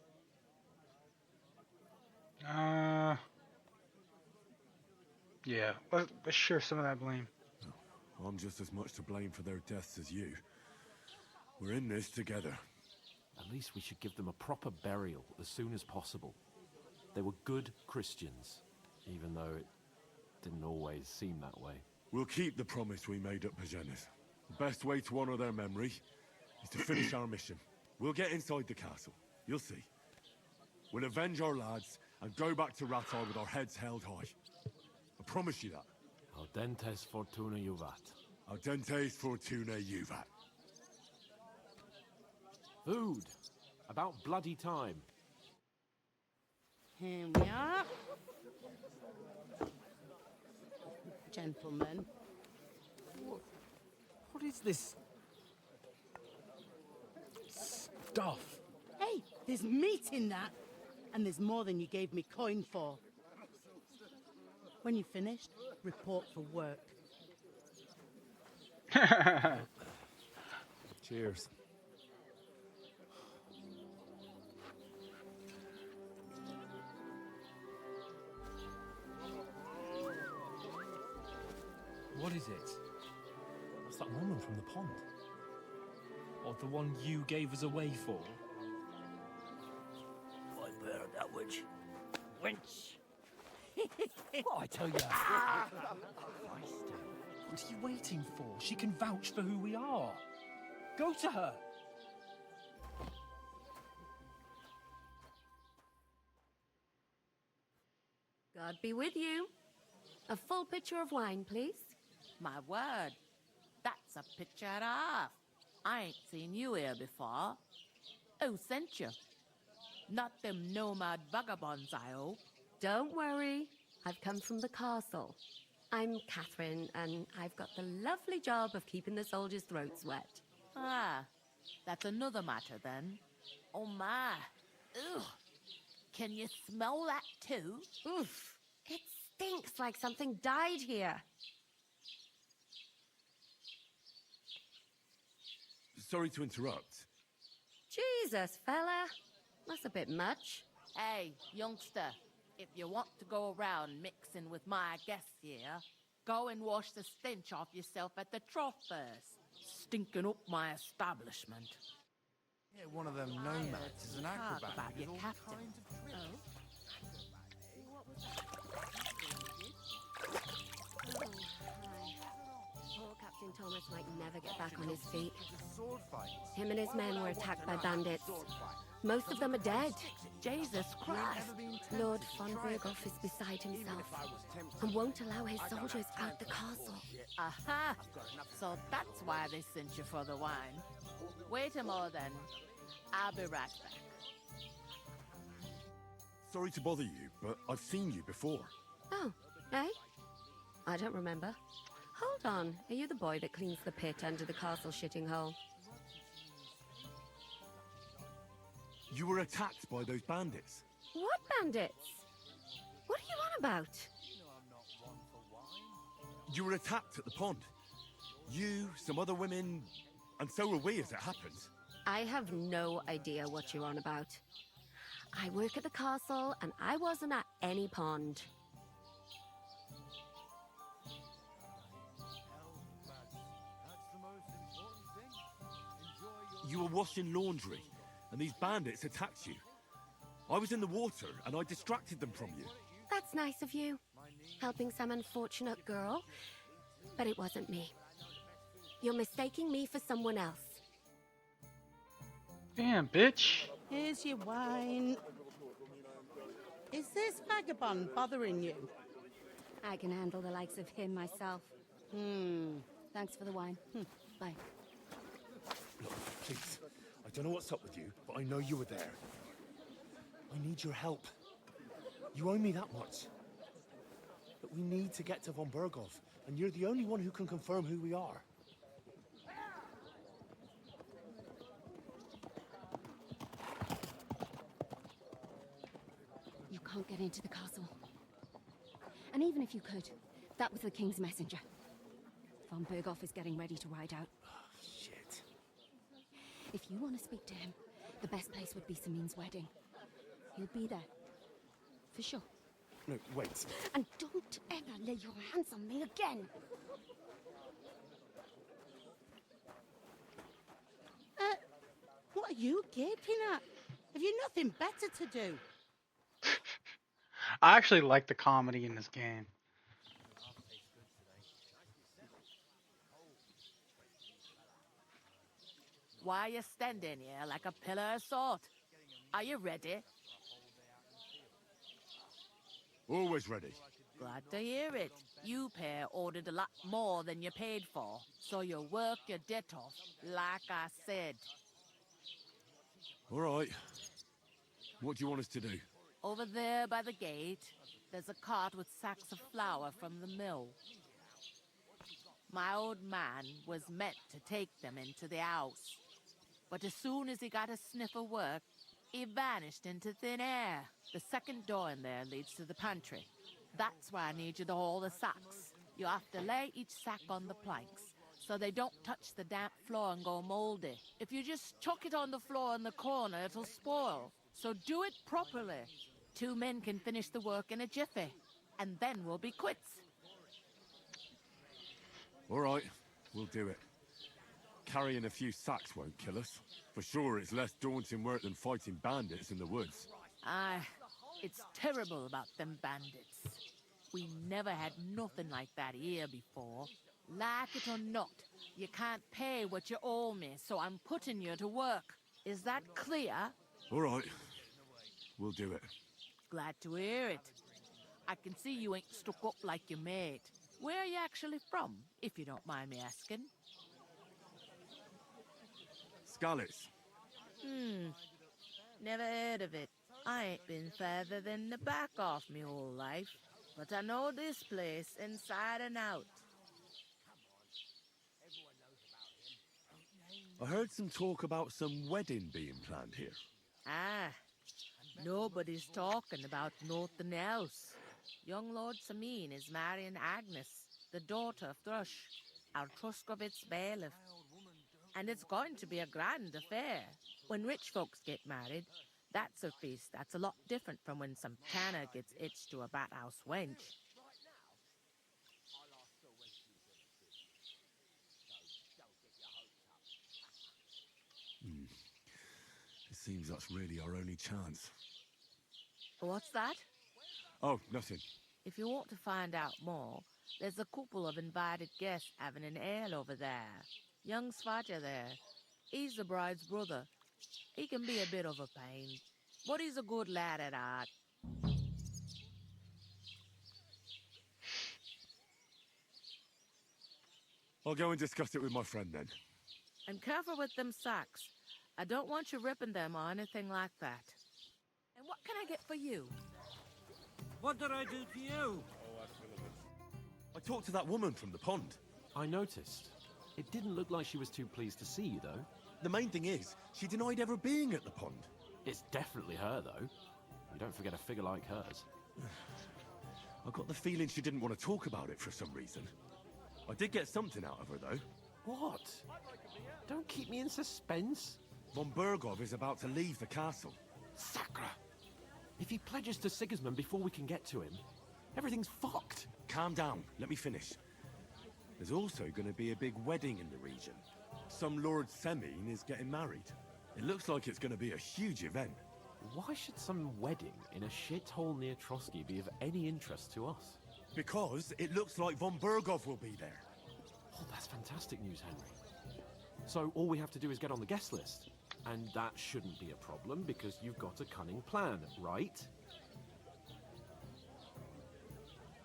Yeah, let's share some of that blame. I'm just as much to blame for their deaths as you. We're in this together. At least we should give them a proper burial as soon as possible. They were good Christians, even though it didn't always seem that way. We'll keep the promise we made at Pagenis. The best way to honor their memory is to finish our mission. We'll get inside the castle. You'll see. We'll avenge our lads and go back to Rattay with our heads held high. I promise you that. Audentes fortuna juvat. Audentes fortuna juvat. Food. About bloody time. Here we are. Gentlemen. What is this stuff? Hey, there's meat in that. And there's more than you gave me coin for. When you're finished, report for work. Cheers. What is it? What's that woman from the pond? Or the one you gave us away for? I bear that witch. Wench! What I tell you? What are you waiting for? She can vouch for who we are. Go to her. God be with you. A full pitcher of wine, please. My word, that's a picture and a half. I ain't seen you here before. Who sent you? Not them nomad vagabonds, I hope. Don't worry. I've come from the castle. I'm Catherine, and I've got the lovely job of keeping the soldiers' throats wet. Ah, that's another matter then. Oh my. Ugh. Can you smell that too? Oof. It stinks like something died here. Sorry to interrupt. Jesus, fella. That's a bit much. Hey, youngster, if you want to go around mixing with my guests here, go and wash the stench off yourself at the trough first. Stinking up my establishment. Yeah, one of them nomads is an acrobat. About your captain. Poor Captain Thomas might never get back on his feet. Him and his men were attacked by bandits. Most of them are dead. Jesus Christ. Lord von Berghoff is beside himself and won't allow his soldiers out the castle. Aha! So that's why they sent you for the wine. Wait a moment then. I'll be right back. Sorry to bother you, but I've seen you before. Oh, eh? I don't remember. Hold on, are you the boy that cleans the pit under the castle shitting hole? You were attacked by those bandits. What bandits? What are you on about? You were attacked at the pond. You, some other women, and so were we as it happened. I have no idea what you're on about. I work at the castle, and I wasn't at any pond. You were washing laundry, and these bandits attacked you. I was in the water, and I distracted them from you. That's nice of you, helping some unfortunate girl. But it wasn't me. You're mistaking me for someone else. Damn, bitch. Here's your wine. Is this vagabond bothering you? I can handle the likes of him myself. Thanks for the wine. Bye. Look, please. I don't know what's up with you, but I know you were there. I need your help. You owe me that much. But we need to get to von Berghoff, and you're the only one who can confirm who we are. You can't get into the castle. And even if you could, that was the King's messenger. Von Berghoff is getting ready to ride out. Shit. If you want to speak to him, the best place would be Samin's wedding. He'll be there. For sure. No, wait. And don't ever lay your hands on me again! What are you gaping at? Have you nothing better to do? I actually like the comedy in this game. Why are you standing here like a pillar of salt? Are you ready? Always ready. Glad to hear it. You pair ordered a lot more than you paid for, so you work your debt off, like I said. All right. What do you want us to do? Over there by the gate, there's a cart with sacks of flour from the mill. My old man was meant to take them into the house, but as soon as he got a sniff of work, he vanished into thin air. The second door in there leads to the pantry. That's why I need you to haul the sacks. You have to lay each sack on the planks, so they don't touch the damp floor and go moldy. If you just chuck it on the floor in the corner, it'll spoil. So do it properly. 2 men can finish the work in a jiffy, and then we'll be quits. All right, we'll do it. Carrying a few sacks won't kill us. For sure, it's less daunting work than fighting bandits in the woods. Aye, it's terrible about them bandits. We never had nothing like that here before. Like it or not, you can't pay what you owe me, so I'm putting you to work. Is that clear? All right, we'll do it. Glad to hear it. I can see you ain't stuck up like your mate. Where are you actually from, if you don't mind me asking? Skalitz. Never heard of it. I ain't been further than the back off me whole life, but I know this place inside and out. I heard some talk about some wedding being planned here. Ah, Nobody's talking about nothing else. Young Lord Samin is marrying Agnes, the daughter of Thrush, our Truskovitz bailiff. And it's going to be a grand affair. When rich folks get married, that's a feast that's a lot different from when some tanner gets hitched to a bathouse wench. It seems that's really our only chance. What's that? Oh, nothing. If you want to find out more, there's a couple of invited guests having an ale over there. Young Svaja there. He's the bride's brother. He can be a bit of a pain, but he's a good lad at heart. I'll go and discuss it with my friend then. And careful with them sacks. I don't want you ripping them or anything like that. And what can I get for you? What did I do to you? I talked to that woman from the pond. I noticed. It didn't look like she was too pleased to see you, though. The main thing is, she denied ever being at the pond. It's definitely her, though. You don't forget a figure like hers. I got the feeling she didn't want to talk about it for some reason. I did get something out of her, though. What? Don't keep me in suspense. Von Bergov is about to leave the castle. Sacra! If he pledges to Sigismund before we can get to him, everything's fucked. Calm down. Let me finish. There's also going to be a big wedding in the region. Some Lord Semin is getting married. It looks like it's going to be a huge event. Why should some wedding in a shithole near Trotsky be of any interest to us? Because it looks like von Bergov will be there. Oh, that's fantastic news, Henry. So all we have to do is get on the guest list. And that shouldn't be a problem because you've got a cunning plan, right?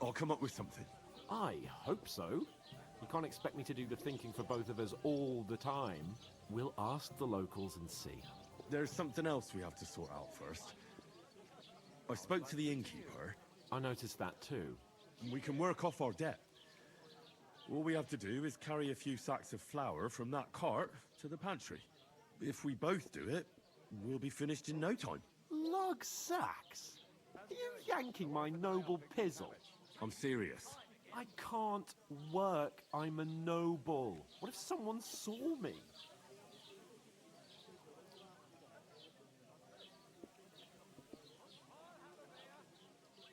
I'll come up with something. I hope so. You can't expect me to do the thinking for both of us all the time. We'll ask the locals and see. There's something else we have to sort out first. I spoke to the innkeeper. I noticed that too. We can work off our debt. All we have to do is carry a few sacks of flour from that cart to the pantry. If we both do it, we'll be finished in no time. Lug sacks? Are you yanking my noble pizzle? I'm serious. I can't work. I'm a noble. What if someone saw me?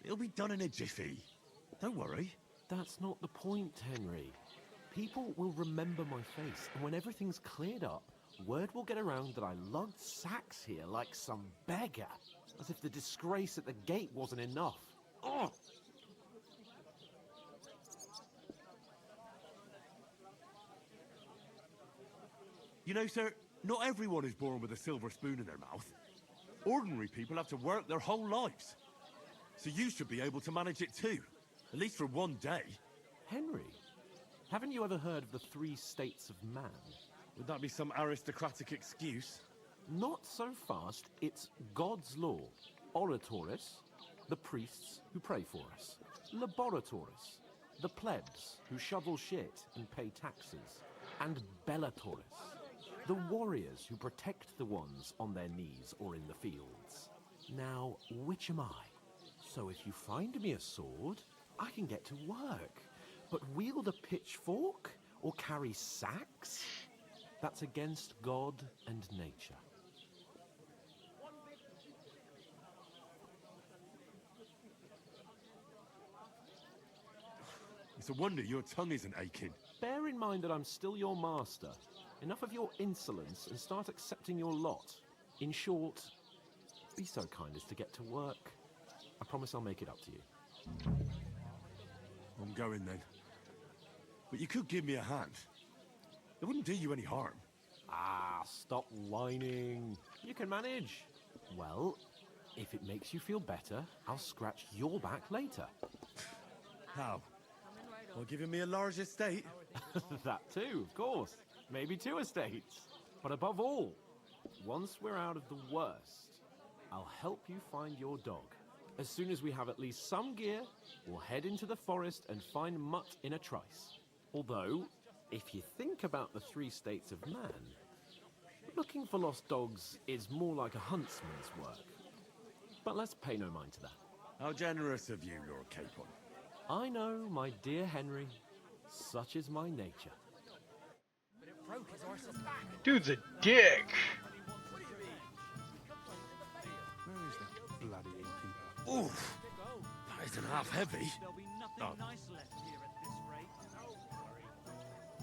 It'll be done in a jiffy. Don't worry. That's not the point, Henry. People will remember my face, and when everything's cleared up, word will get around that I lugged sacks here like some beggar. As if the disgrace at the gate wasn't enough. Ugh! You know, sir, not everyone is born with a silver spoon in their mouth. Ordinary people have to work their whole lives. So you should be able to manage it too. At least for one day. Henry, haven't you ever heard of the 3 states of man? Would that be some aristocratic excuse? Not so fast. It's God's law. Oratoris, the priests who pray for us. Laboratoris, the plebs who shovel shit and pay taxes. And Bellatoris, the warriors who protect the ones on their knees or in the fields. Now, which am I? So if you find me a sword, I can get to work. But wield a pitchfork or carry sacks? That's against God and nature. It's a wonder your tongue isn't aching. Bear in mind that I'm still your master. Enough of your insolence and start accepting your lot. In short, be so kind as to get to work. I promise I'll make it up to you. I'm going then. But you could give me a hand. It wouldn't do you any harm. Ah, stop whining. You can manage. Well, if it makes you feel better, I'll scratch your back later. How? Or giving me a large estate? That too, of course. Maybe 2 estates. But above all, once we're out of the worst, I'll help you find your dog. As soon as we have at least some gear, we'll head into the forest and find Mutt in a trice. Although, if you think about the 3 states of man, looking for lost dogs is more like a huntsman's work. But let's pay no mind to that. How generous of you, Lord Capon. I know, my dear Henry. Such is my nature. But it broke his horse's back. Dude's a dick. Where is that bloody innkeeper? Oof! That isn't half heavy. There'll be nothing nice left here at this rate. Don't worry.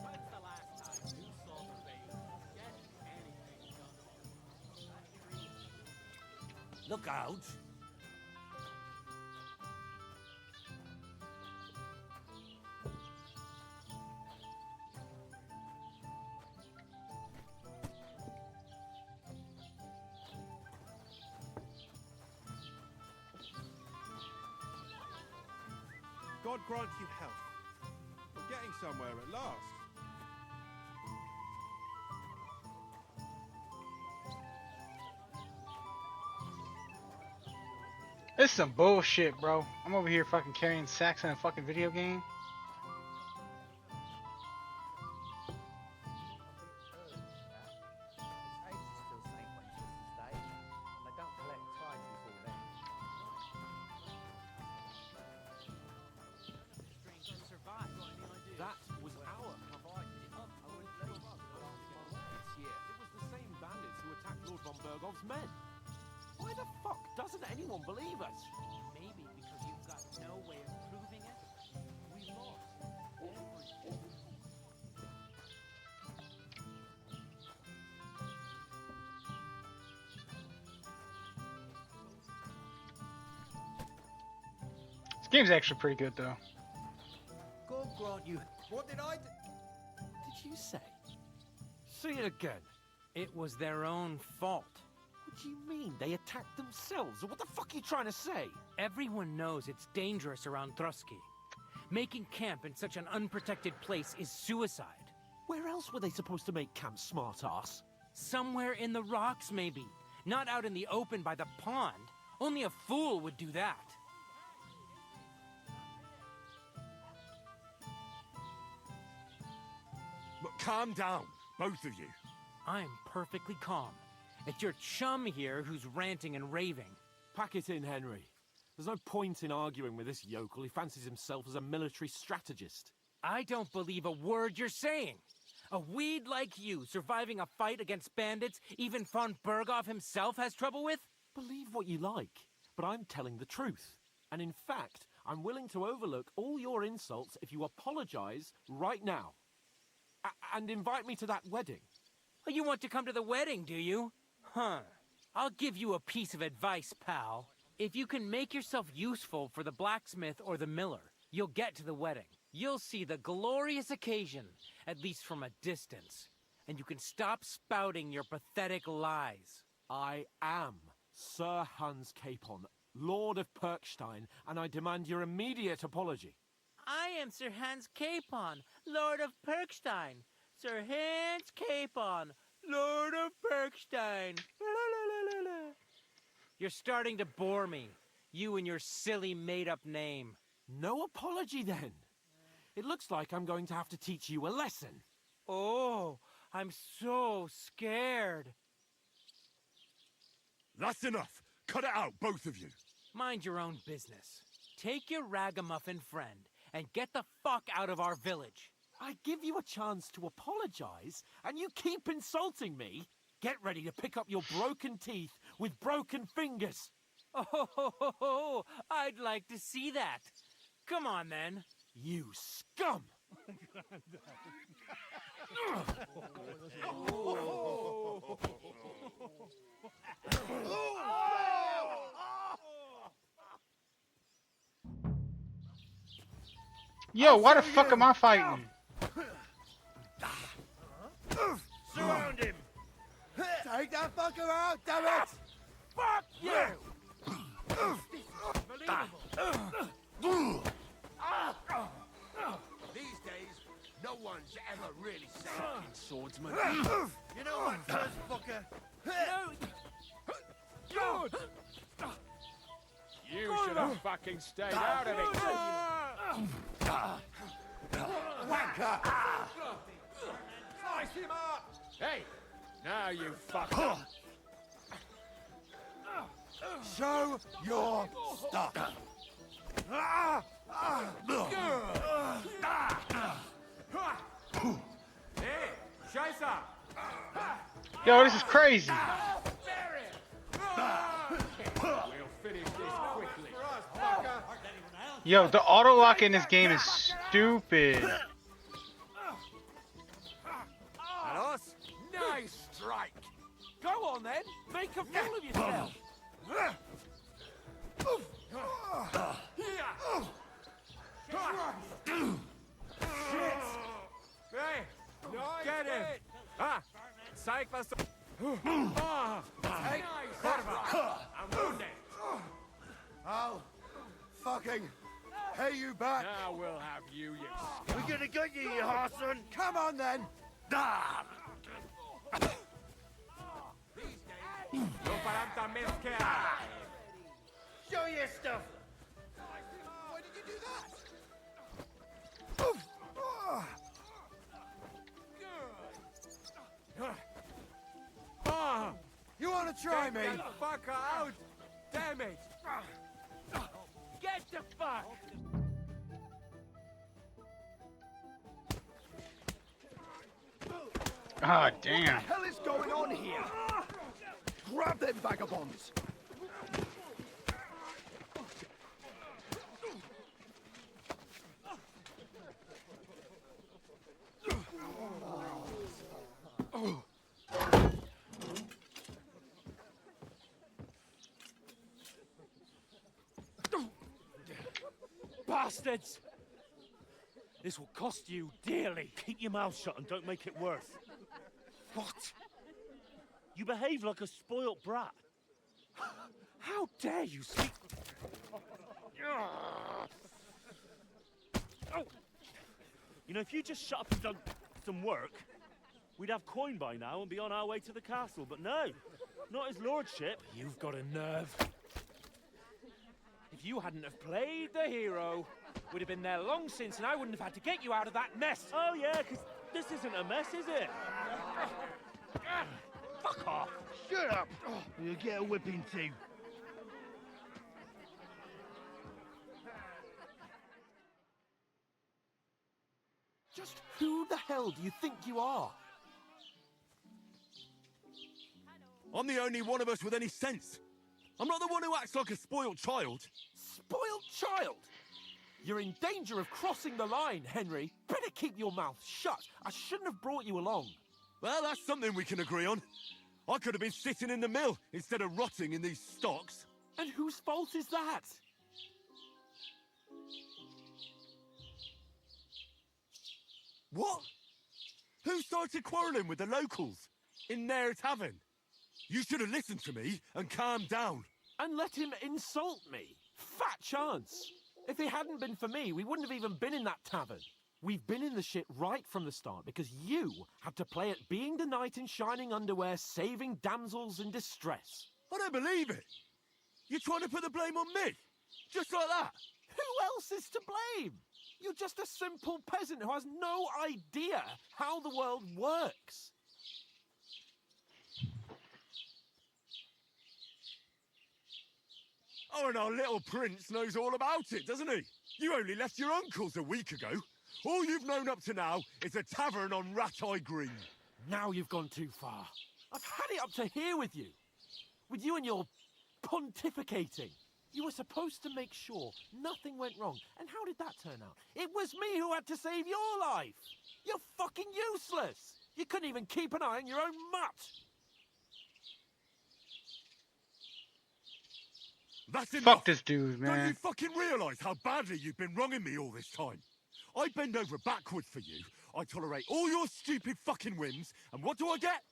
When's the last time you saw the rain? Get anything done. Look out! God grant you health. We're getting somewhere at last. This is some bullshit, bro. I'm over here fucking carrying sacks in a fucking video game. That was our provided. It was the same bandits who attacked Lord von Bergov's men. Why the fuck doesn't anyone believe us? Maybe because you've got no way of proving it. We lost everything. This game's actually pretty good, though. God grant you. What did I do? Did you say? See it again. It was their own fault. What do you mean? They attacked themselves? What the fuck are you trying to say? Everyone knows it's dangerous around Trotsky. Making camp in such an unprotected place is suicide. Where else were they supposed to make camp, smart-ass? Somewhere in the rocks, maybe. Not out in the open by the pond. Only a fool would do that. But calm down, both of you. I'm perfectly calm. It's your chum here who's ranting and raving. Pack it in, Henry. There's no point in arguing with this yokel. He fancies himself as a military strategist. I don't believe a word you're saying. A weed like you surviving a fight against bandits even von Berghoff himself has trouble with? Believe what you like, but I'm telling the truth. And in fact, I'm willing to overlook all your insults if you apologize right now. And invite me to that wedding. Oh, you want to come to the wedding, do you? Huh. I'll give you a piece of advice, pal. If you can make yourself useful for the blacksmith or the miller, you'll get to the wedding. You'll see the glorious occasion, at least from a distance. And you can stop spouting your pathetic lies. I am Sir Hans Capon, Lord of Perkstein, and I demand your immediate apology. I am Sir Hans Capon, Lord of Perkstein. Sir Hans Capon, Lord of Perkstein. You're starting to bore me. You and your silly made-up name. No apology, then. It looks like I'm going to have to teach you a lesson. Oh, I'm so scared. That's enough. Cut it out, both of you. Mind your own business. Take your ragamuffin friend and get the fuck out of our village. I give you a chance to apologize, and you keep insulting me. Get ready to pick up your broken teeth with broken fingers. Oh, I'd like to see that. Come on, then. You scum! Yo, why the fuck am I fighting? Surround him! Take that fucker out, damn it! Fuck you! These days, no one's ever really saying swordsman. You know what, first fucker? Good! You should have fucking stayed out of it. Wanker! Slice him up! Hey, now you fucker! Show your stuff. Hey, Scheiße! Yo, this is crazy. We'll finish this quickly. Yo, the auto lock in this game is stupid. Alos, nice strike. Go on then, make a fool of yourself. Hey, get him. Ah, zeig was du... Hey, I'm wounded. I'll fucking pay you back. Now we'll have you, you... We're gonna get you, you Harson. Come on then. No paranta mezcla. Show your stuff. Why did you do that? You want to try me? Get the fuck out! Damn it! Get the fuck! Ah, damn. What the hell is going on here? Grab them vagabonds! Bastards! This will cost you dearly. Keep your mouth shut and don't make it worse. What? You behave like a spoilt brat. How dare you speak... Oh. You know, if you just shut up and done some work, we'd have coin by now and be on our way to the castle. But no, not his lordship. You've got a nerve. If you hadn't have played the hero, we'd have been there long since and I wouldn't have had to get you out of that mess. Oh yeah, because this isn't a mess, is it? Fuck off. Shut up! You'll get a whipping too. Just who the hell do you think you are? I'm the only one of us with any sense. I'm not the one who acts like a spoiled child. Spoiled child? You're in danger of crossing the line, Henry. Better keep your mouth shut. I shouldn't have brought you along. Well, that's something we can agree on. I could have been sitting in the mill instead of rotting in these stocks. And whose fault is that? What? Who started quarrelling with the locals in their tavern? You should have listened to me and calmed down. And let him insult me? Fat chance. If it hadn't been for me, we wouldn't have even been in that tavern. We've been in the shit right from the start because you had to play at being the knight in shining underwear, saving damsels in distress. I don't believe it. You're trying to put the blame on me? Just like that? Who else is to blame? You're just a simple peasant who has no idea how the world works. Oh, and our little prince knows all about it, doesn't he? You only left your uncle's a week ago. All you've known up to now is a tavern on Rat-Eye Green. Now you've gone too far. I've had it up to here with you. With you and your pontificating. You were supposed to make sure nothing went wrong. And how did that turn out? It was me who had to save your life. You're fucking useless. You couldn't even keep an eye on your own mutt. That's enough. Fuck this dude, Don't you man. fucking realise how badly you've been wronging me all this time? I bend over backwards for you. I tolerate all your stupid fucking whims. And what do I get?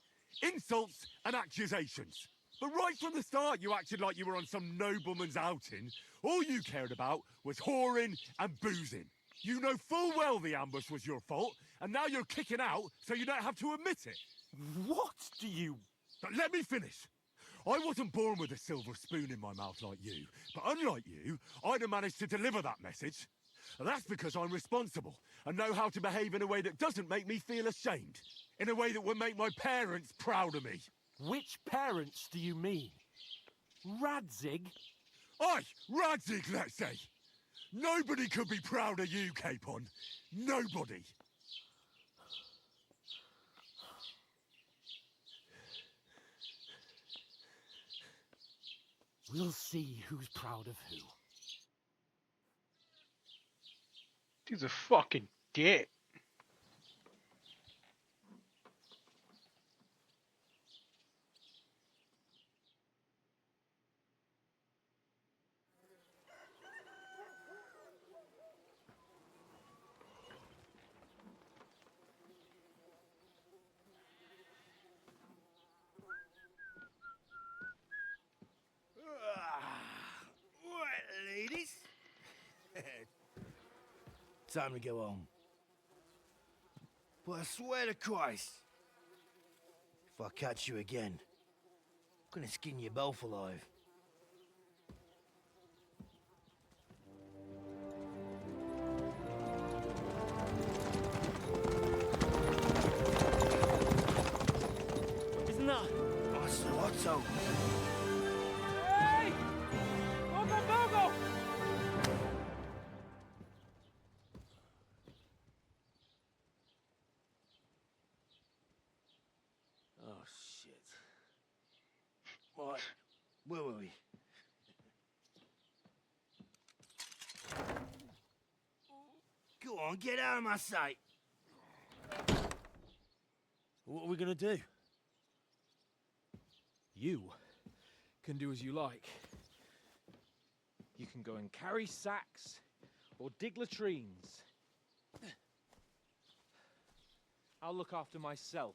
Insults and accusations. But right from the start, you acted like you were on some nobleman's outing. All you cared about was whoring and boozing. You know full well the ambush was your fault, and now you're kicking out so you don't have to admit it. What do you... But let me finish. I wasn't born with a silver spoon in my mouth like you, but unlike you, I'd have managed to deliver that message. And that's because I'm responsible and know how to behave in a way that doesn't make me feel ashamed. In a way that would make my parents proud of me. Which parents do you mean? Radzig? Aye, Radzig, let's say. Nobody could be proud of you, Capon. Nobody. We'll see who's proud of who. Dude's a fucking dick. Right, ladies. Time to go home. But I swear to Christ, if I catch you again, I'm gonna skin you both alive. Isn't that? Otto. Hey! Bogo! Oh, shit. Right, where were we? Go on, get out of my sight. What are we gonna do? You can do as you like. You can go and carry sacks or dig latrines. I'll look after myself.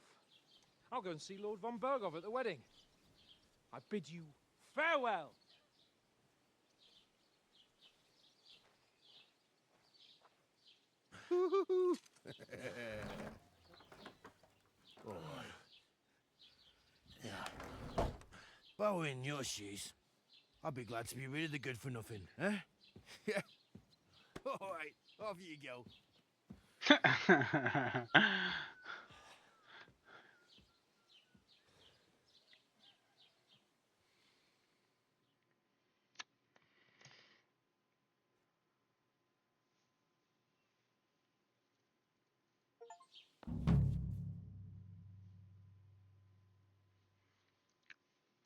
I'll go and see Lord von Berghoff at the wedding. I bid you farewell. All right. Yeah. If I were in your shoes, I'd be glad to be rid of the good for nothing, eh? Yeah. All right, off you go.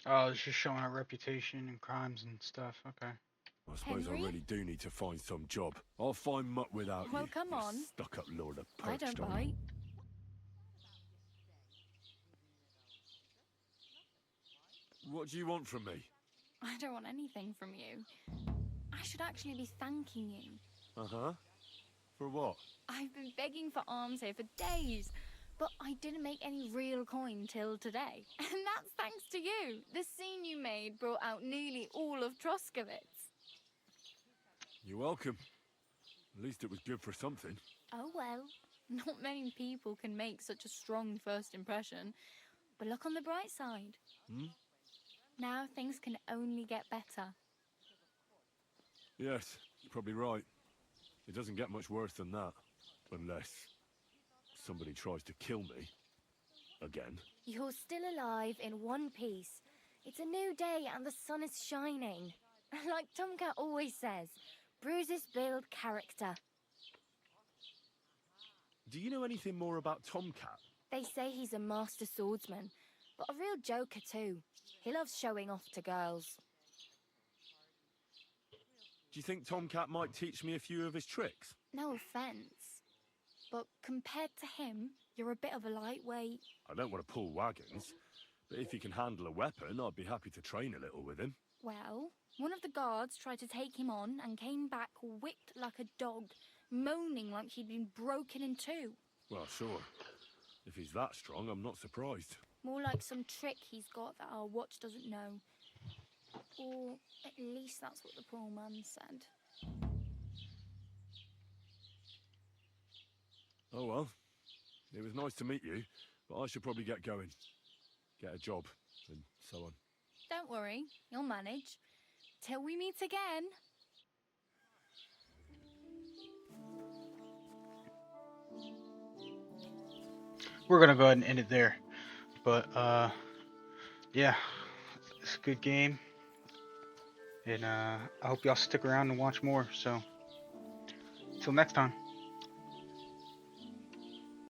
Oh, it's just showing our reputation and crimes and stuff. Okay. I suppose Henry? I really do need to find some job. I'll find muck without Well, you. come you on. Stuck-up lord of I don't Perkstone. bite. What do you want from me? I don't want anything from you. I should actually be thanking you. Uh-huh. For what? I've been begging for alms here for days, but I didn't make any real coin till today. And that's thanks to you. The scene you made brought out nearly all of Troskowitz. You're welcome. At least it was good for something. Oh well, not many people can make such a strong first impression. But look on the bright side. Hmm? Now things can only get better. Yes, you're probably right. It doesn't get much worse than that. Unless somebody tries to kill me. Again. You're still alive in one piece. It's a new day and the sun is shining. Like Tomcat always says, bruises build character. Do you know anything more about Tomcat? They say he's a master swordsman, but a real joker too. He loves showing off to girls. Do you think Tomcat might teach me a few of his tricks? No offence, but compared to him, you're a bit of a lightweight. I don't want to pull wagons, but if he can handle a weapon, I'd be happy to train a little with him. Well, one of the guards tried to take him on and came back whipped like a dog, moaning like he'd been broken in two. Well, sure. If he's that strong, I'm not surprised. More like some trick he's got that our watch doesn't know. Or at least that's what the poor man said. Oh well. It was nice to meet you, but I should probably get going. Get a job, and so on. Don't worry, you'll manage. Till we meet again. We're gonna go ahead and end it there. But yeah, it's a good game. And I hope y'all stick around and watch more. So, till next time.